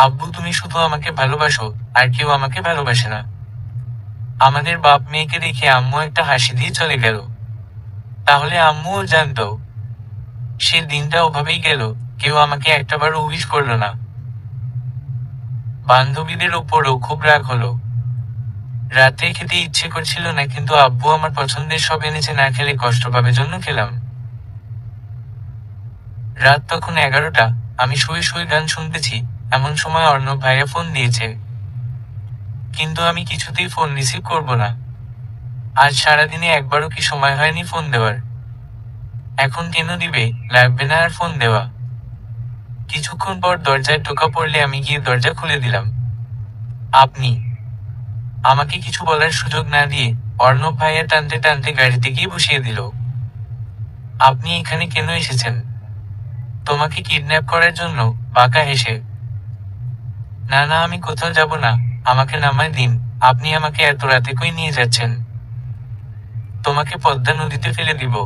Speaker 1: আব্বু, তুমি শুধু আমাকে ভালোবাসো, আর কেউ আমাকে ভালোবাসে না। আমাদের বাপ মেয়েকে দেখে আম্মু একটা হাসি দিয়ে চলে গেল। তাহলে আম্মুও জানতো। সে দিনটা ওভাবেই গেল। কেউ আমাকে একটাবারও উইশ করলো না। বান্ধবীদের ওপরও খুব রাগ হলো। রাতে খেতে ইচ্ছে করছিল না, কিন্তু আব্বু আমার পছন্দের সব এনেছে, না খেলে কষ্ট পাবে জন্য খেলাম। রাত তখন 11টা। আমি শুয়ে শুয়ে গান শুনতেছি। এমন সময় অর্ণব ভাইয়া ফোন দিয়েছে। কিন্তু আমি কিছুতেই ফোন রিসিভ করব না। আজ সারাদিনে একবারও কি সময় হয়নি ফোন দেওয়ার। এখন কেন দিবে? লাগবে না আর ফোন দেওয়া। কিছুক্ষণ পর দরজায় টোকা পড়লে আমি গিয়ে দরজা খুলে দিলাম। আপনি? আমাকে কিছু বলার সুযোগ না দিয়ে অর্ণব ভাইয়া টানতে টানতে গাড়িতে গিয়ে বসিয়ে দিল। আপনি এখানে কেন এসেছেন? তোমাকে কিডন্যাপ করার জন্য? বাঁকা হেসে। না না, আমি কোথাও যাব না। আমাকে নামায় দিন। আপনি আমাকে এত রাতে কই নিয়ে যাচ্ছেন? তোমাকে পদ্মা নদীতে ফেলে দিব।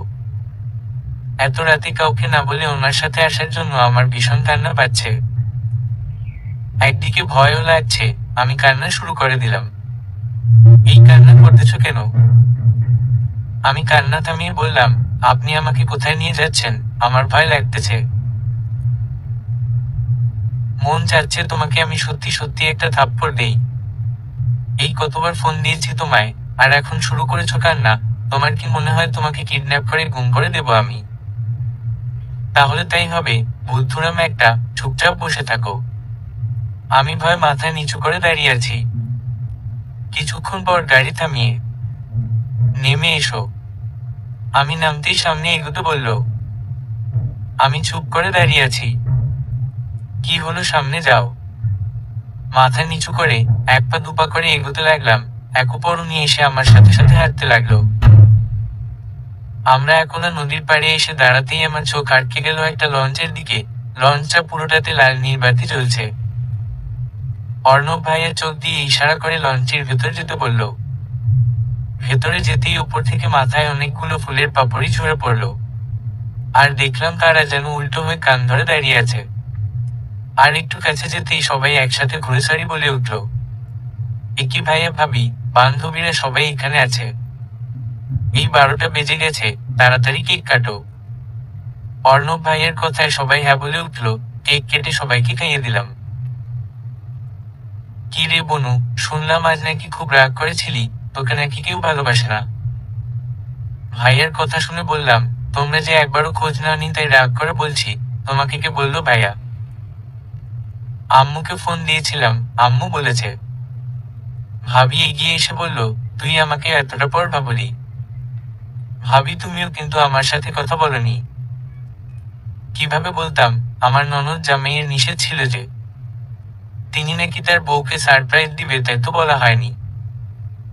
Speaker 1: এত রাতে কাউকে না বলে ওনার সাথে আসার জন্য আমার ভীষণ কান্না পাচ্ছে। একদিকে ভয়ও লাগছে। আমি কান্না শুরু করে দিলাম। এই কান্না করতেছো কেন? আমি কান্না থামিয়ে বললাম, আপনি আমাকে কোথায় নিয়ে যাচ্ছেন? আমার ভয় লাগতেছে। মন চাচ্ছে তোমাকে আমি সত্যি সত্যি একটা থাপ্পড় দেই। এই কতবার ফোন দিয়েছি তোমায়, আর এখন শুরু করেছো কান্না। তোমার কি মনে হয় তোমাকে কিডন্যাপ করে গুম করে দেব আমি? তাহলে তাই হবে। বুদ্ধুরাম একটা, চুপচাপ বসে থাকো। আমি ভয় মাথায় নিচু করে দাঁড়িয়ে আছি। কিছুক্ষণ পর গাড়ি থামিয়ে, নেমে এসো। আমি নামতেই সামনে এগোতে বলল। আমি চুপ করে দাঁড়িয়ে আছি। কি হলো, সামনে যাও। মাথা নিচু করে 1 পা 2 পা করে এগোতে লাগলাম। এক উপর উনি এসে আমার সাথে সাথে হাঁটতে লাগলো। আমরা একলা নদীর পাড়ে এসে দাঁড়াতেই আমার চোখ আটকে গেল একটা লঞ্চের দিকে। লঞ্চটা পুরোটাতে লাল নীল বাতি জ্বলছে। অর্ণব ভাইয়া চোখ দিয়ে ইশারা করে লঞ্চের ভেতর যেতে বলল। ভেতরে যেতেই উপর থেকে মাথায় অনেকগুলো ফুলের পাপড়ি ঝরে পড়ল। আর দেখলাম তারা যেন উল্টো হয়ে কান ধরে দাঁড়িয়ে আছে। আর একটু কাছে যেতেই সবাই একসাথে ঘুরেসারি বলে উঠল, একি ভাইয়া, ভাবি, বান্ধবীরা সবাই এখানে আছে। এই 12টা বেজে গেছে, তাড়াতাড়ি কেক কাটো। অর্ণব ভাইয়ের কথায় সবাই হ্যাঁ বলে উঠল। কেক কেটে সবাইকে খাইয়ে দিলাম। কি রে বনু, শুনলাম আজ নাকি খুব রাগ করেছিলি, তোকে নাকি কেউ ভালোবাসে না। ভাইয়ের কথা শুনে বললাম, তোমরা যে একবারও খোঁজ নাওনি তাই রাগ করে বলছি। তোমাকে কে বললো ভাইয়া? আম্মুকে ফোন দিয়েছিলাম, আম্মু বলেছে। ভাবি এগিয়ে এসে বলল, তুই আমাকে এতটা পর ভাবলি? ভাবি, তুমিও কিন্তু আমার সাথে কথা বলনি। কিভাবে বলতাম, আমার ননদ জামাইয়ের নিষেধ ছিল যে তিনি নাকি তার বউকে সারপ্রাইজ দিবে, তাই তো বলা হয়নি।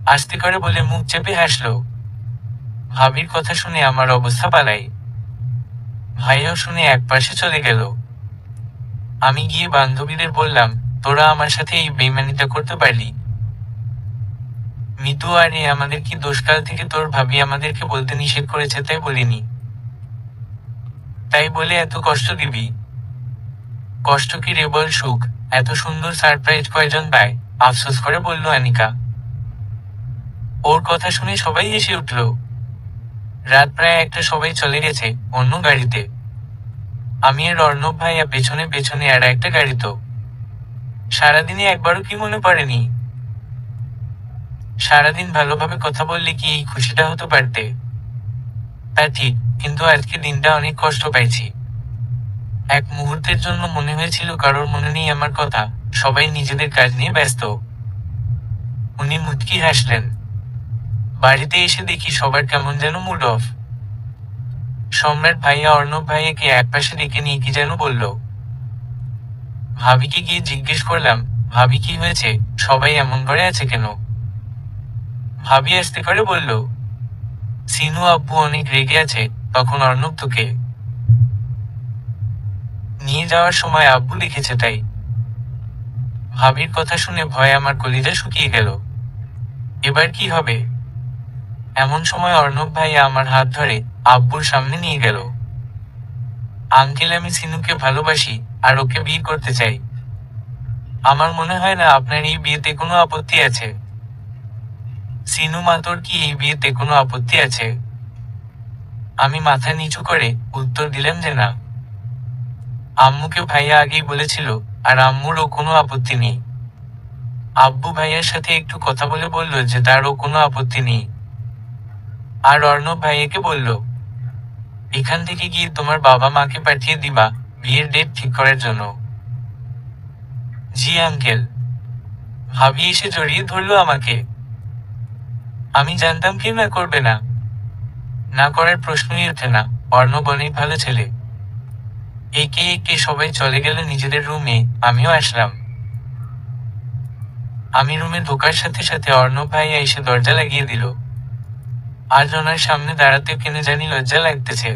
Speaker 1: আস্তে করে বলে মুখ চেপে হাসলো। ভাবির কথা শুনে আমার অবস্থা পালাই। ভাইয়াও শুনে একপাশে চলে গেল। আমি গিয়ে বান্ধবীদের বললাম, তোরা আমার সাথে এই বেইমানিটা করতে পারলি? মিতু, আর এ আমাদের কি দোষকাল থেকে তোর ভাবি আমাদেরকে বলতে নিষেধ করেছে তাই বলিনি? তাই বলে এত কষ্ট দিবি? কষ্ট কি রে বল, সুখ। এত সুন্দর সারপ্রাইজ কয়জন পায়? আফসোস করে বলল আনিকা। ওর কথা শুনে সবাই হেসে উঠল। রাত প্রায় 1টা, সবাই চলে গেছে অন্য গাড়িতে। আমি আর অর্ণব ভাইয়া পেছনে পেছনে আর একটা গাড়িতে। সারাদিনে একবারও কি মনে পড়েনি? সারাদিন ভালোভাবে কথা বললে কি এই খুশিটা হতে পারতে? তা ঠিক, কিন্তু আজকে দিনটা অনেক কষ্ট পাইছি। এক মুহূর্তের জন্য মনে হয়েছিল কারোর মনে নেই আমার কথা, সবাই নিজেদের কাজ নিয়ে ব্যস্ত। উনি মুচকি হাসলেন। বাড়িতে এসে দেখি সবার কেমন যেন মুড অফ। সম্রাট ভাইয়া অর্ণব ভাইয়াকে একপাশে ডেকে নিয়ে কি যেন বলল। ভাবিকে গিয়ে জিজ্ঞেস করলাম, ভাবি কি হয়েছে, সবাই এমন করে আছে কেন? ভাবি আস্তে করে বলল, সিনু আব্বু অনেক রেগে আছে। তখন অর্ণব তোকে নিয়ে যাওয়ার সময় আব্বু লিখেছে তাই। ভাবির কথা শুনে ভয়ে আমার কলিজা শুকিয়ে গেল। এবার কি হবে? এমন সময় অর্ণব ভাইয়া আমার হাত ধরে আব্বুর সামনে নিয়ে গেল। আঙ্কেল, আমি সিনুকে ভালোবাসি আর ওকে বিয়ে করতে চাই। আমার মনে হয় না আপনার এই বিয়েতে কোনো আপত্তি আছে। সিনু মা, তোর কি এই বিয়েতে কোনো আপত্তি আছে? আমি মাথা নিচু করে উত্তর দিলাম যে না। আম্মুকে ভাইয়া আগেই বলেছিল, আর আম্মুরও কোনো আপত্তি নেই। আব্বু ভাইয়ার সাথে একটু কথা বলে বলল যে তারও কোনো আপত্তি নেই। আর অর্ণব ভাইয়াকে বলল, এখান থেকে গিয়ে তোমার বাবা মাকে পাঠিয়ে দিবা বিয়ের ডেট ঠিক করার জন্য। জি আঙ্কেল। ভাবি এসে জড়িয়ে ধরলো আমাকে। আমি জানতাম কি না করবে না। না করার প্রশ্নই ওঠে না। অর্ণব অনেক ভালো ছেলে। একে একে সবাই চলে গেল নিজেদের রুমে, আমিও আসলাম। আমি রুমে ঢোকার সাথে সাথে অর্ণব ভাইয়া এসে দরজা লাগিয়ে দিল। আজ ওনার সামনে দাঁড়াতে কেন জানি লজ্জা লাগতেছে।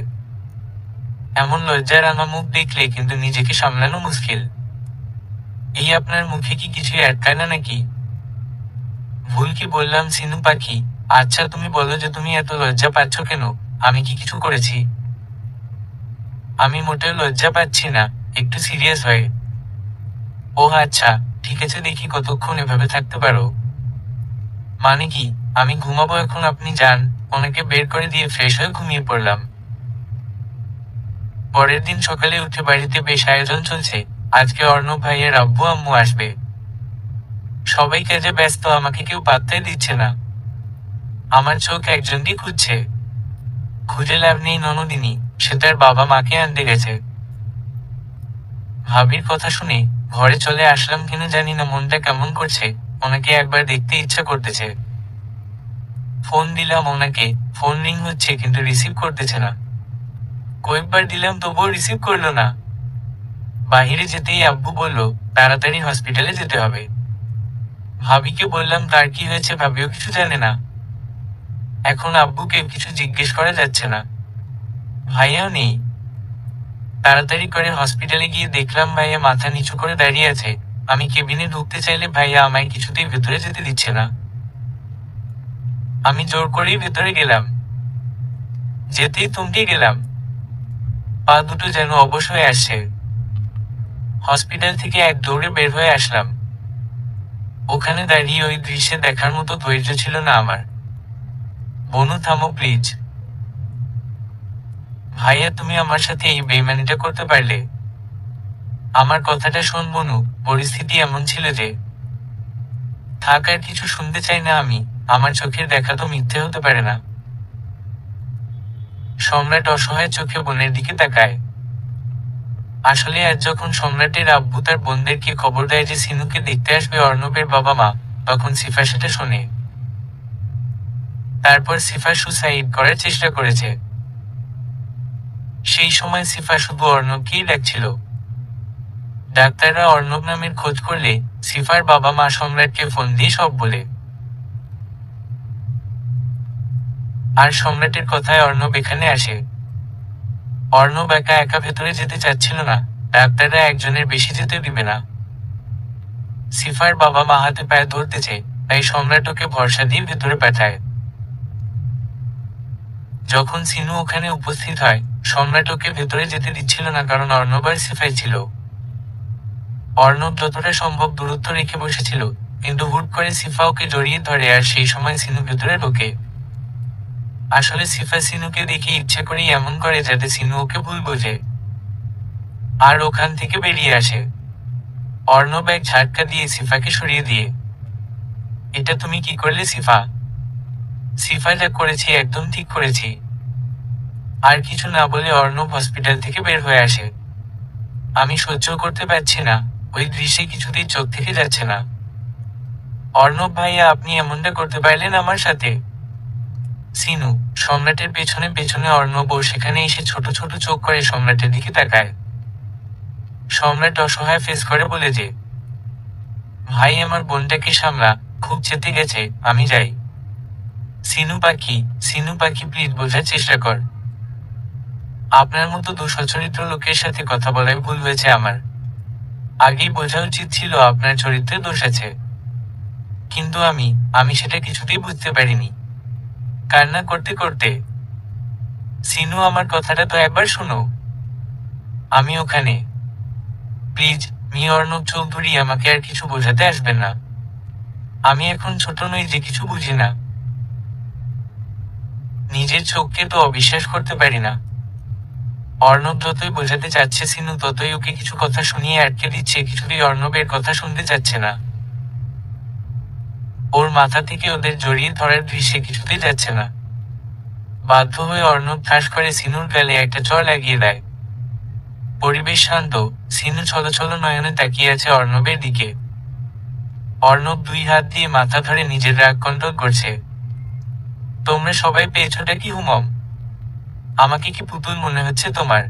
Speaker 1: এমন লজ্জার আনা মুখ দেখলে কিন্তু নিজেকে সামলানো মুশকিল। এই আপনার মুখে কি কিছুই আটকায় না নাকি? ভুল কি বললাম সিনু পাখি? আচ্ছা তুমি বলো যে তুমি এত লজ্জা পাচ্ছ কেন? আমি কি কিছু করেছি? আমি মোটেও লজ্জা পাচ্ছি না, একটু সিরিয়াস হয়ে। ও আচ্ছা, ঠিক আছে, দেখি কতক্ষণ এভাবে থাকতে পারো। মানে কি, আমি ঘুমাবো এখন, আপনি যান। ওনাকে বের করে দিয়ে ফ্রেশ হয়ে ঘুমিয়ে পড়লাম। পরের দিন সকালে উঠে বাড়িতে বেশ আয়োজন চলছে। আজকে অর্ণব ভাইয়ের আব্বু আম্মু আসবে। সবাই কাজে ব্যস্ত, আমাকে কেউ পাত্তাই দিচ্ছে না। আমার চোখ একজনকে খুঁজছে। খুঁজে লাভ নেই, ননদিনী। সে তার বাবা মাকে আনতে গেছে। ভাবির কথা শুনে ঘরে চলে আসলাম, কেন জানি না মনটা কেমন করছে। ওনাকে একবার দেখতে ইচ্ছা করতেছে। ফোন দিলাম ওনাকে, ফোন রিং হচ্ছে কিন্তু রিসিভ করতেছে না। কয়েকবার দিলাম তবুও রিসিভ করলো না। বাহিরে যেতেই আব্বু বলল, তাড়াতাড়ি হসপিটালে যেতে হবে। ভাবিকে বললাম তার কি হয়েছে, ভাবিও কিছু জানে না। এখন আব্বুকে কিছু জিজ্ঞেস করা যাচ্ছে না। ভাইয়াও নেই। তাড়াতাড়ি করে হসপিটালে গিয়ে দেখলাম ভাইয়া মাথা নিচু করে দাঁড়িয়ে আছে। আমি কেবিনে ঢুকতে চাইলে ভাইয়া আমায় কিছুতেই ভেতরে যেতে দিচ্ছে না। আমি জোর করেই ভেতরে গেলাম। যেতেই থমকে গেলাম। পা দুটো যেন অবশ হয়ে আসছে। হসপিটাল থেকে এক দৌড়ে বের হয়ে আসলাম। ওখানে দাঁড়িয়ে ওই দৃশ্যে দেখার মতো ধৈর্য ছিল না আমার। বনু, থামো প্লিজ। ভাইয়া, তুমি আমার সাথে এই বেইমানিটা করতে পারলে? আমার কথাটা শোন বনু, পরিস্থিতি এমন ছিল যে। থাক, আর কিছু শুনতে চাই না আমি। আমার চোখের দেখা তো মিথ্যে হতে পারে না। সম্রাট অসহায় চোখে বোনের দিকে তাকায়। আসলে আজ যখন সম্রাটের আব্বু তার বোনদেরকে খবর দেয় যে সিনুকে দেখতে আসবে অর্ণবের বাবা মা, তখন সিফা সেটা শোনে। তারপর সিফা সুসাইড করার চেষ্টা করেছে। সেই সময় সিফা শুধু অর্ণবকেই ডাকছিল। ডাক্তাররা অর্ণব নামের খোঁজ করলে সিফার বাবা মা সম্রাটকে ফোন দিয়ে সব বলে। আর সম্রাটের কথায় অর্ণব এখানে আসে। অর্ণব একা একা ভেতরে যেতে চাচ্ছিল না। ডাক্তাররা একজনের বেশি যেতে দিবে না। সিফার বাবা মা হাতে পায়ে ধরতেছে, তাই সম্রাট ওকে ভরসা দিয়ে ভেতরে পাঠায়। যখন সিনু ওখানে উপস্থিত হয়, সম্রাট ওকে ভেতরে যেতে দিচ্ছিল না, কারণ অর্ণব আর সিফাই ছিল। অর্ণব যতটা সম্ভব দূরত্ব রেখে বসেছিল, কিন্তু হুট করে সিফা ওকে জড়িয়ে ধরে, আর সেই সময় সিনু ভেতরে ঢোকে। আসলে সিফা সিনুকে দেখে ইচ্ছে করেই এমন করে যাতে সিনু ওকে ভুল বোঝে আর ওখান থেকে বেরিয়ে আসে। অর্ণব এক ঝাটকা দিয়ে সিফাকে সরিয়ে দিয়ে, এটা তুমি কি করলে সিফা? সিফা, যা করেছি একদম ঠিক করেছি। আর কিছু না বলে অর্ণব হসপিটাল থেকে বের হয়ে আসে। আমি সহ্য করতে পারছি না, ওই দৃশ্যে কিছুতেই চোখ থেকে যাচ্ছে না। অর্ণব ভাইয়া, আপনি এমনটা করতে পারলেন আমার সাথে? সিনু, সম্রাটের পেছনে পেছনে অর্ণব ও সেখানে এসে ছোট ছোট চোখ করে সম্রাটের দিকে তাকায়। সম্রাট অসহায় ফেস করে বলে যে, ভাই আমার বোনটাকে সামলা, খুব চেতে গেছে, আমি যাই। সিনু পাখি, সিনু পাখি, প্লিজ বোঝার চেষ্টা কর। আপনার মতো দুঃসচরিত্র লোকের সাথে কথা বলায় ভুল হয়েছে আমার। আগেই বোঝা উচিত ছিল আপনার চরিত্রে দোষ আছে। কিন্তু আমি সেটা কিছুতেই বুঝতে পারিনি। কান্না করতে করতে, সিনু আমার কথাটা তো একবার শোনো। আমি ওখানে। প্লিজ অর্ণব চৌধুরী, আমাকে আর কিছু বোঝাতে আসবেন না। আমি এখন ছোট নই যে কিছু বুঝি না। নিজের চোখকে তো অবিশ্বাস করতে পারি না। অর্ণব যতই বোঝাতে চাচ্ছে সিনু ততই ওকে কিছু কথা শুনিয়ে আটকে দিচ্ছে, কিছুতেই অর্ণবের কথা শুনতে চাচ্ছে না। ওর মাথা থেকে ওদের জড়িয়ে ধরার দৃশ্যে কিছুতেই যাচ্ছে না। বাধ্য হয়ে অর্ণব ঠাস করে সিনুর গালে একটা চড় লাগিয়ে দেয়। পরিবেশ শান্ত, সিনু ছলছল নয়নে তাকিয়ে আছে অর্ণবের দিকে। অর্ণব দুই হাত দিয়ে মাথা ধরে নিজের রাগ কন্ট্রোল করছে। তোমরা সবাই পেয়েছোটা কি হুমম? আমাকে কি পুতুল মনে হচ্ছে তোমার?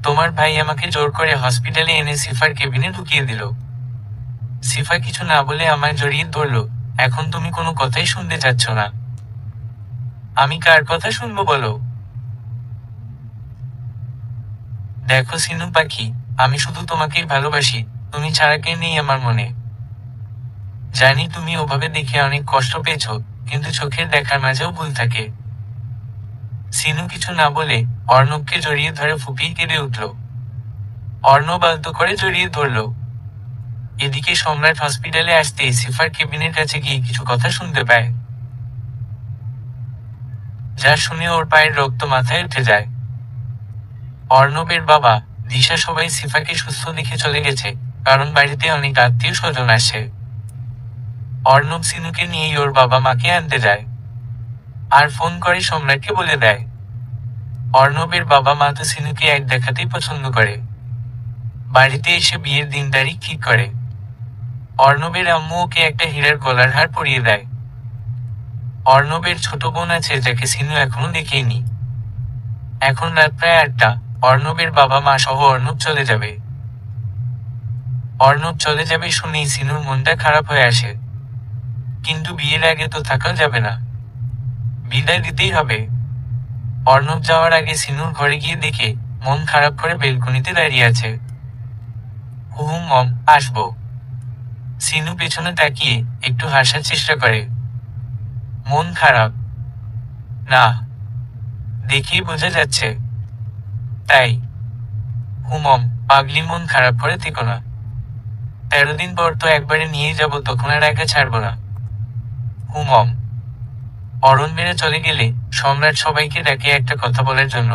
Speaker 1: তোমার ভাই আমাকে জোর করে হসপিটালে এনে সিফার কেবিনে ঢুকিয়ে দিল। সিফা কিছু না বলে আমায় জড়িয়ে ধরল। এখন তুমি কোনো কথাই শুনতে চাচ্ছ না। আমি কার কথা শুনবো বলো? দেখো সিনু পাখি, আমি শুধু তোমাকেই ভালোবাসি, তুমি ছাড়া কে নেই আমার মনে। জানি তুমি ওভাবে দেখে অনেক কষ্ট পেয়েছ, কিন্তু চোখের দেখার মাঝেও ভুল থাকে। সিনু কিছু না বলে অর্ণবকে জড়িয়ে ধরে ফুপিয়ে কেঁদে উঠল। অর্ণব আলতো করে জড়িয়ে ধরল। এদিকে সম্রাট হসপিটালে আসতেই সিফার কেবিনের কাছে গিয়ে কিছু কথা শুনতে পায়, যা শুনে ওর পায়ের রক্ত মাথায় উঠে যায়। অর্ণবের বাবা, দিশা সবাই সিফাকে সুস্থ দেখে চলে গেছে, কারণ বাড়িতে অনেক আত্মীয় স্বজন আসে। অর্ণব সিনুকে নিয়েই ওর বাবা মাকে আনতে যায়, আর ফোন করে সম্রাটকে বলে দেয়। অর্ণবের বাবা মা তো সিনুকে এক দেখাতেই পছন্দ করে। বাড়িতে এসে বিয়ের দিন তারিখ ঠিক করে। অর্ণবের আম্মু ওকে একটা হীরার গলার হার পরিয়ে দেয়। অর্ণবের ছোট বোন আছে যাকে সিনু এখনো দেখেনি। এখন রাত প্রায় 8টা। অর্ণবের বাবা মা সহ অর্ণব চলে যাবে। অর্ণব চলে যাবে শুনেই সিনুর মনটা খারাপ হয়ে আসে। কিন্তু বিয়ের আগে তো থাকা যাবে না, বিদায় দিতেই হবে। অর্ণব যাওয়ার আগে সিনুর ঘরে গিয়ে দেখে মন খারাপ করে বেলকনিতে দাঁড়িয়ে আছে। হুম মম, আসবো। সিনু পেছনে তাকিয়ে একটু হাসার চেষ্টা করে। মন খারাপ? না, দেখেই বোঝা যাচ্ছে। তাই? হুমম, পাগলি, মন খারাপ করে থেকো না। 13 দিন পর তো একবারে নিয়ে যাব, তখন আর একা ছাড়বো না। হুমম। অরণ বেড়ে চলে গেলে সম্রাট সবাইকে ডাকে একটা কথা বলার জন্য।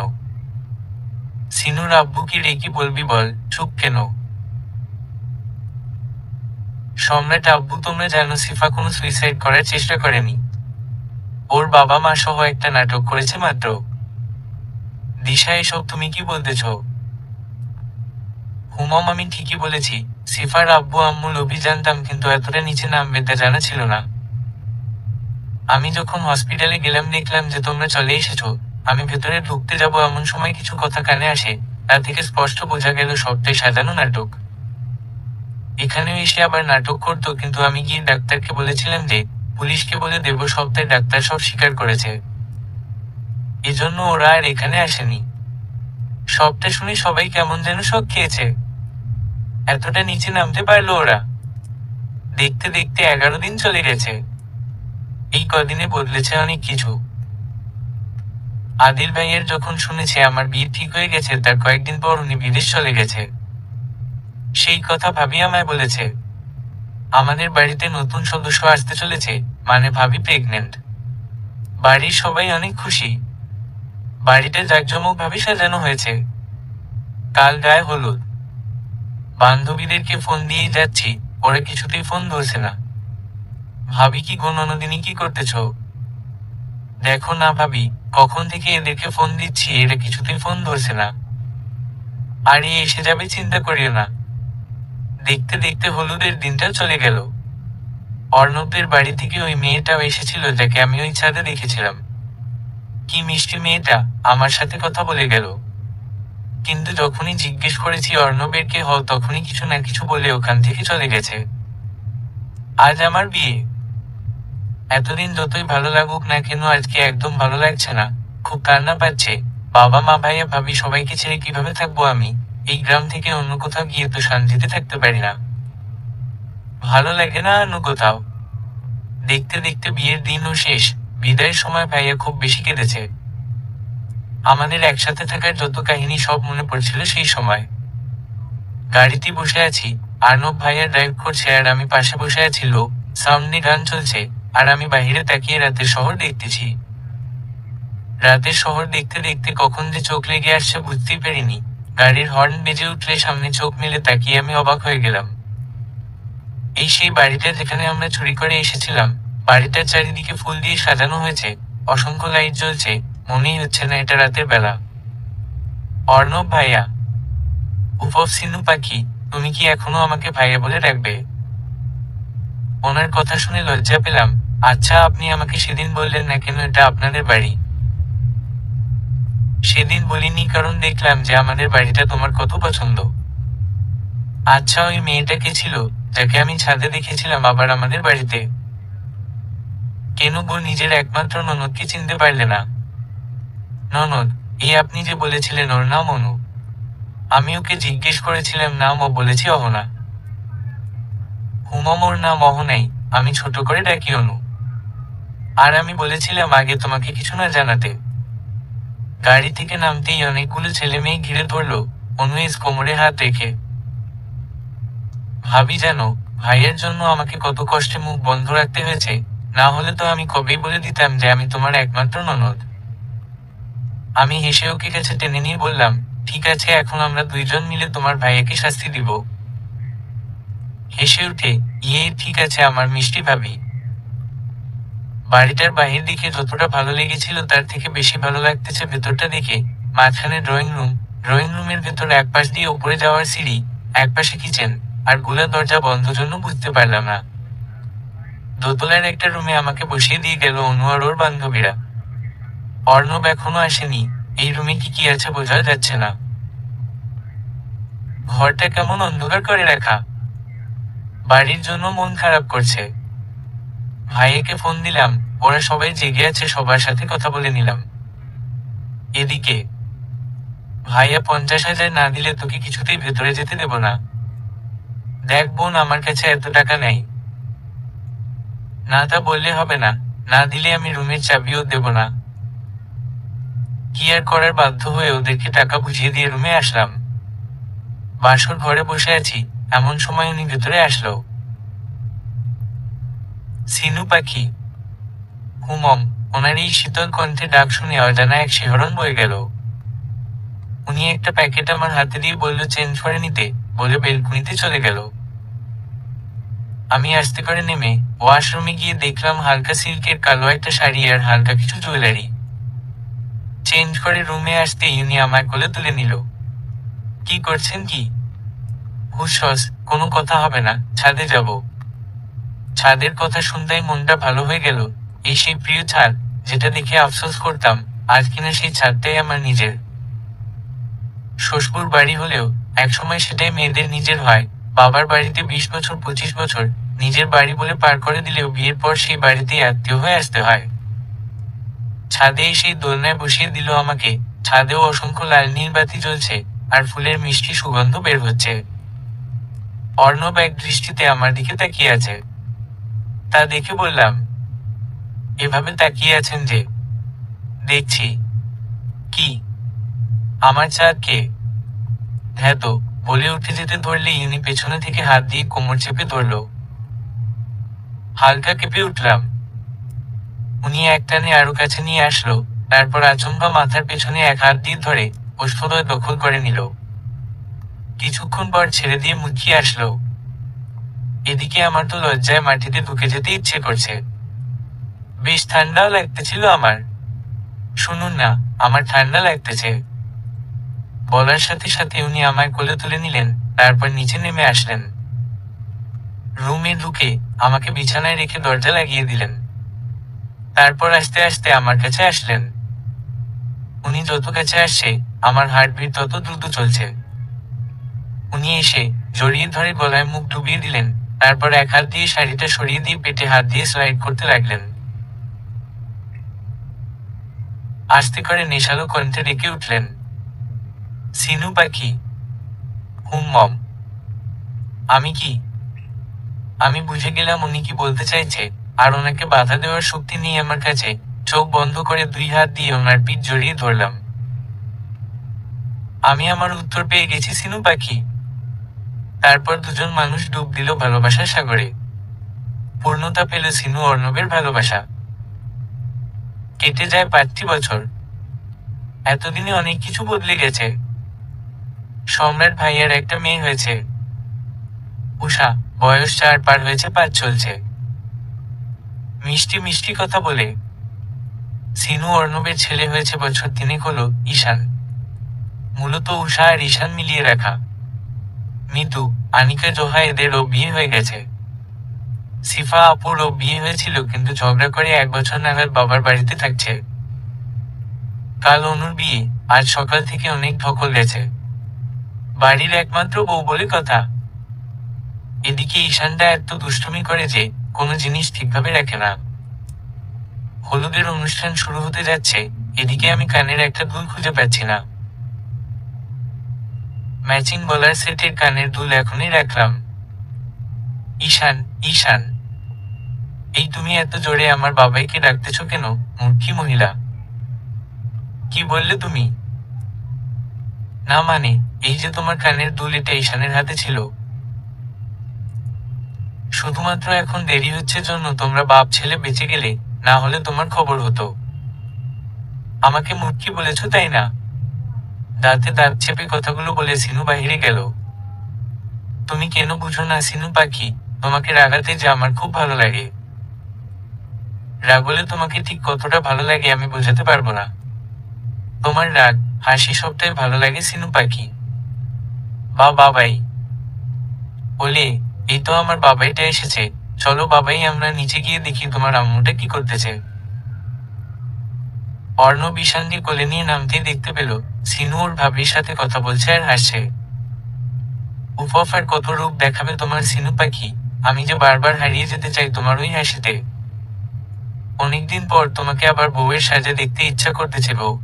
Speaker 1: সিনুর আব্বুকে রেখে বলবি বল, চুপ কেন? সম্রাট আব্বু, তোমরা জানো সিফা কোনো সুইসাইড করার চেষ্টা করেনি। ওর বাবা মা সহ একটা নাটক করেছে মাত্র। দিশা, এসব তুমি কি বলতেছ? হুমম, আমি ঠিকই বলেছি। সিফার আব্বু আম্মু লোভী জানতাম, কিন্তু এতটা নিচে নামবে তা জানা ছিল না। আমি যখন হসপিটালে গেলাম দেখলাম যে তোমরা চলে এসেছো। আমি ভেতরে ঢুকতে যাব এমন সময় কিছু কথা কানে আসে, তা থেকে স্পষ্ট বোঝা গেল সবটাই সাজানো নাটক। এখানেও এসে আবার নাটক করতো, কিন্তু আমি গিয়ে ডাক্তারকে বলেছিলাম যে পুলিশকে বলে দেব সপ্তাহে, ডাক্তার সব স্বীকার করেছে। এজন্য ওরা আর এখানে আসেনি। সবটা শুনে সবাই কেমন যেন শক খেয়েছে। এতটা নিচে নামতে পারলো ওরা। দেখতে দেখতে 11 দিন চলে গেছে। এই কদিনে বদলেছে অনেক কিছু। আদিল ভাইয়ের যখন শুনেছে আমার বিয়ে ঠিক হয়ে গেছে, তার কয়েকদিন পর উনি বিদেশ চলে গেছে। সেই কথা ভাবি আমায় বলেছে। আমাদের বাড়িতে নতুন সদস্য আসতে চলেছে, মানে ভাবি প্রেগনেন্ট। বাড়ির সবাই অনেক খুশি। বাড়িটা জাঁকজমক ভাবে সাজানো হয়েছে। কাল গায়ে হলুদ। বান্ধবীদেরকে ফোন দিয়েই যাচ্ছি, ওরা কিছুতেই ফোন ধরছে না। ভাবি, কি গো ননদিনী, কি করতেছ? দেখো না ভাবি, কখন থেকে এদেরকে ফোন দিচ্ছি, এরা কিছুতেই ফোন ধরছে না। আর এ এসে যাবে, চিন্তা করিও না। দেখতে দেখতে হলুদের দিনটা চলে গেল। অর্ণবদের বাড়ি থেকে ওই মেয়েটাও এসেছিল, যাকে আমি ওই ছাদে দেখেছিলাম। কি মিষ্টি মেয়েটা, আমার সাথে কথা বলে গেল। কিন্তু যখনই জিজ্ঞেস করেছি অর্ণবের কে হও, তখনই কিছু না কিছু বলে ওখান থেকে চলে গেছে। আজ আমার বিয়ে। এতদিন যতই ভালো লাগুক না কেন, আজকে একদম ভালো লাগছে না। খুব কান্না পাচ্ছে। বাবা মা ভাইয়া ভাবি সবাইকে ছেড়ে কিভাবে থাকবো আমি? এই গ্রাম থেকে অন্য কোথাও গিয়ে তো শান্তিতে থাকতে পারি না। ভালো লাগে না অন্য কোথাও। দেখতে দেখতে বিয়ের দিনও শেষ। বিদায়ের সময় ভাইয়া খুব বেশি কেঁদেছে। আমাদের একসাথে থাকার যত কাহিনী সব মনে পড়ছিল সেই সময়। গাড়িতে বসে আছি, আর্ণব ভাইয়া ড্রাইভ করছে আর আমি পাশে বসে আছি। লো সামনে গান চলছে, আর আমি বাইরে তাকিয়ে রাতের শহর দেখতেছি। রাতের শহর দেখতে দেখতে কখন যে চোখ লেগে আসছে বুঝতেই পারিনি। গাড়ির হর্ন বেজে উঠলে সামনে চোখ মেলে তাকিয়ে আমি অবাক হয়ে গেলাম। এই সেই বাড়িটা যেখানে আমরা চুরি করে এসেছিলাম। বাড়িটার চারিদিকে ফুল দিয়ে সাজানো হয়েছে, অসংখ্য লাইট জ্বলছে। মনেই হচ্ছে না এটা রাতের বেলা। অর্ণব ভাইয়া। উফ, সিনু পাখি, তুমি কি এখনো আমাকে ভাইয়া বলে রাখবে? ওনার কথা শুনে লজ্জা পেলাম। আচ্ছা, আপনি আমাকে সেদিন বললেন না কেন এটা আপনাদের বাড়ি? সেদিন বলিনি, কারণ দেখলাম যে আমাদের বাড়িটা তোমার কত পছন্দ। আচ্ছা, ওই মেয়েটা কে ছিল, যাকে আমি ছাদে দেখেছিলাম আবার আমাদের বাড়িতে? কেন গো, নিজের একমাত্র ননদকে চিনতে পারলে না? ননদ? এই আপনি যে বলেছিলেন ওর নাম অনু। আমি ওকে জিজ্ঞেস করেছিলাম নাম, ও বলেছি অহনা। হুমম, ওর নাম অহনাই, আমি ছোট করে ডাকি অনু। আর আমি বলেছিলাম আগে তোমাকে কিছু না জানাতে। গাড়ি থেকে নামতেই অনেকগুলো ছেলে মেয়ে ঘিরে ধরলো, অনু এস কোমরে হাত রেখে। ভাবি, জানো ভাইয়ের জন্য আমাকে কত কষ্টে মুখ বন্ধ রাখতে হয়েছে, না হলে তো আমি কবেই বলে দিতাম যে আমি তোমার একমাত্র ননদ। আমি হেসে ওকে কাছে টেনে নিয়ে বললাম, ঠিক আছে, এখন আমরা দুইজন মিলে তোমার ভাইয়াকে শাস্তি দিব। হেসে উঠে, ইয়ে ঠিক আছে আমার মিষ্টি ভাবি। বাড়িটার বাহির দিকে যতটা ভালো লেগেছিল তার থেকে বেশি ভালো লাগতেছে ভেতরটা দেখে। মাঝখানে ড্রয়িং রুম, ড্রয়িং রুমের ভেতর এক পাশ দিয়ে উপরে যাওয়ার সিঁড়ি, এক পাশে কিচেন, আর গুলা দরজা বন্ধ, জন্য বুঝতে পারলাম না। দোতলার একটা রুমে আমাকে বসিয়ে দিয়ে গেল অনু আর ওর বান্ধবীরা। অর্ণব এখনো আসেনি। এই রুমে কি কি আছে বোঝা যাচ্ছে না। ঘরটা কেমন অন্ধকার করে রাখা। বাড়ির জন্য মন খারাপ করছে। ভাইয়াকে ফোন দিলাম, ওরা সবাই জেগে আছে, সবার সাথে কথা বলে নিলাম। এদিকে ভাইয়া 50,000 না দিলে তোকে কিছুতেই ভেতরে যেতে দেব না। দেখ বোন, আমার কাছে এত টাকা নেই। না তা বললে হবে না, না দিলে আমি রুমের চাবিও দেব না। কি আর করার, বাধ্য হয়ে ওদেরকে টাকা বুঝিয়ে দিয়ে রুমে আসলাম। বাসর ঘরে বসে আছি, এমন সময় উনি ভেতরে আসলো। সিনু পাখি। হুমম। ওনার এই শীতল কণ্ঠে ডাক শুনে অজানা এক শিহরণ বয়ে গেল। উনি একটা প্যাকেট আমার হাতে দিয়ে বলল চেঞ্জ করে নিতে, বলে বেলকুনিতে চলে গেল। আমি আস্তে করে নেমে ওয়াশরুমে গিয়ে দেখলাম হালকা সিল্কের কালো একটা শাড়ি আর হালকা কিছু জুয়েলারি। চেঞ্জ করে রুমে আসতেই উনি আমার কোলে তুলে নিল। কি করছেন কি? হুস, কোনো কথা হবে না, ছাদে যাব। ছাদের কথা শুনতেই মনটা ভালো হয়ে গেল। এই সেই প্রিয় ছাদ, যেটা দেখে আফসোস করতাম আজ কিনা সেই ছাদটাই আমার নিজের। শ্বশুর বাড়ি হলেও একসময় সেটাই মেয়েদের নিজের হয়। বাবার বাড়িতে 20 বছর 25 বছর নিজের বাড়ি বলে পার করে দিলেও বিয়ের পর সেই বাড়িতেই আত্মীয় হয়ে আসতে হয়। ছাদে সেই দোলনায় বসিয়ে দিল আমাকে। ছাদেও অসংখ্য লাল নীল বাতি জ্বলছে, আর ফুলের মিষ্টি সুগন্ধ বের হচ্ছে। অর্ণব এক দৃষ্টিতে আমার দিকে তাকিয়ে আছে। তা দেখে বললাম, এভাবে তাকিয়ে আছেন যে? দেখছি। কি? আমার চাঁদ কে? হ্যাঁ তো, বলে উঠে যেতে ধরলে ইনি পেছনে থেকে হাত দিয়ে কোমর চেপে ধরল। হালকা কেঁপে উঠলাম। উনি একটানে আরো কাছে নিয়ে আসলো, তারপর আচমকা মাথার পেছনে এক হাত দিয়ে ধরে ওষ্ঠদ্বয় দখল করে নিল। কিছুক্ষণ পর ছেড়ে দিয়ে মুখিয়ে আসলো। এদিকে আমার তো লজ্জায় মাটিতে ঢুকে যেতে ইচ্ছে করছে। বেশ ঠান্ডাও লাগতেছিল আমার। শুনুন না, আমার ঠান্ডা লাগতেছে। বলার সাথে সাথে উনি আমায় কোলে তুলে নিলেন, তারপর নিচে নেমে আসলেন। রুমে ঢুকে আমাকে বিছানায় রেখে দরজা লাগিয়ে দিলেন। তারপর আস্তে আস্তে আমার কাছে আসলেন। উনি যত কাছে আসছে আমার হার্টবিট তত দ্রুত চলছে। উনি এসে জড়িয়ে ধরে গলায় মুখ ডুবিয়ে দিলেন, তারপর এক হাত দিয়ে শাড়িটা সরিয়ে দিয়ে পেটে হাত দিয়ে স্লাইড করতে লাগলেন। আস্তে করে নেশালো কণ্ঠে ডেকে উঠলেন, সিনু পাখি। মম। আমি কি? আমি বুঝে গেলাম উনি কি বলতে চাইছে, আর ওনাকে বাধা দেওয়ার শক্তি নেই আমার কাছে। চোখ বন্ধ করে 2 হাত দিয়ে ওনার পিঠ জড়িয়ে ধরলাম। আমি আমার উত্তর পেয়ে গেছি সিনু পাখি। তারপর দুজন মানুষ ডুব দিল ভালোবাসার সাগরে। পূর্ণতা পেল সিনু অর্ণবের ভালোবাসা। কেটে যায় 5টি বছর। এতদিনে অনেক কিছু বদলে গেছে। সম্রাট ভাইয়ার একটা মেয়ে হয়েছে, উষা। বয়স 4 পার হয়েছে, 5 চলছে। মিষ্টি মিষ্টি কথা বলে। সিনু অর্ণবের ছেলে হয়েছে বছর 3 হলো, ঈশান। মূলত উষা আর ঈশান মিলিয়ে রাখা। মিতু, আনিকা, জোহা এদেরও বিয়ে হয়ে গেছে। সিফা আপুরও বিয়ে হয়েছিল, কিন্তু ঝগড়া করে 1 বছর নাগাদ বাবার বাড়িতে থাকছে। কাল অনুর বিয়ে, আজ সকাল থেকে অনেক ধকল গেছে। বাড়ির একমাত্র বউ বলে কথা। এদিকে ঈশানটা এত দুষ্টুমি করে যে কোনো জিনিস ঠিকভাবে রাখে না। হলুদের অনুষ্ঠান শুরু হতে যাচ্ছে, এদিকে আমি কানের একটা দুল খুঁজে পাচ্ছি না। ম্যাচিং গলার সেটের কানের দুল এখনই রাখলাম। ঈশান, ঈশান। এই তুমি এত জোরে আমার বাবাইকে ডাকতেছ কেন, মূর্খী মহিলা? কি বললে তুমি? না মানে, এই যে তোমার কানের দুল, এটা ঈশানের হাতে ছিল। শুধুমাত্র এখন দেরি হচ্ছে জন্য তোমরা বাপ ছেলে বেঁচে গেলে, না হলে তোমার খবর হতো। আমাকে মূর্খী বলেছ তাই না? দাঁতে দাঁত চেপে কথাগুলো বলে সিনু বাহিরে গেল। তুমি কেন বুঝো না সিনু পাখি, তোমাকে রাগাতে যে আমার খুব ভালো লাগে। রাগলে তোমাকে ঠিক কতটা ভালো লাগে আমি বোঝাতে পারবো না। তোমার রাগ, হাসি সবটাই ভালো লাগে সিনু পাখি। বাবাই। বলে, এই তো আমার বাবাইটা এসেছে। চলো বাবাই, আমরা নিচে গিয়ে দেখি তোমার আম্মুটা কি করতেছে। অর্ণব ঈশানকে কোলে নিয়ে নামতেই দেখতে পেল সিনু ওর ভাবির সাথে কথা বলছে আর হাসছে। উফ, আর কত রূপ দেখাবে তোমার সিনু পাখি, আমি যে বারবার হারিয়ে যেতে চাই তোমার ওই হাসিতে। অনেকদিন পর তোমাকে আবার বউয়ের সাজে দেখতে ইচ্ছা করতেছে বউ।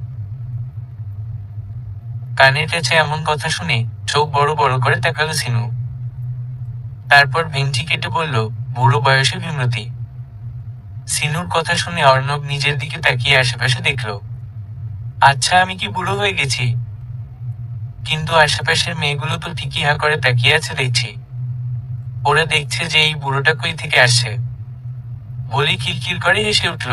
Speaker 1: কানের কাছে এমন কথা শুনে চোখ বড় বড় করে তাকালো সিনু। তারপর ভেঙচি কেটে বলল, বুড়ো বয়সে বিমূর্তি। সিনুর কথা শুনে অর্ণব নিজের দিকে তাকিয়ে আশেপাশে দেখল। আচ্ছা, আমি কি বুড়ো হয়ে গেছি? কিন্তু আশেপাশের মেয়েগুলো তো ঠিকই হা করে তাকিয়ে আছে দেখছি। ওরা দেখছে যে এই বুড়োটা কই থেকে আসছে। বলি খিলখিল করে হেসে উঠল।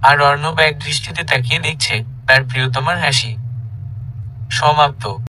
Speaker 1: আর অর্ণব এক দৃষ্টিতে তাকিয়ে দেখছে তার প্রিয়তমার হাসি। সমাপ্ত।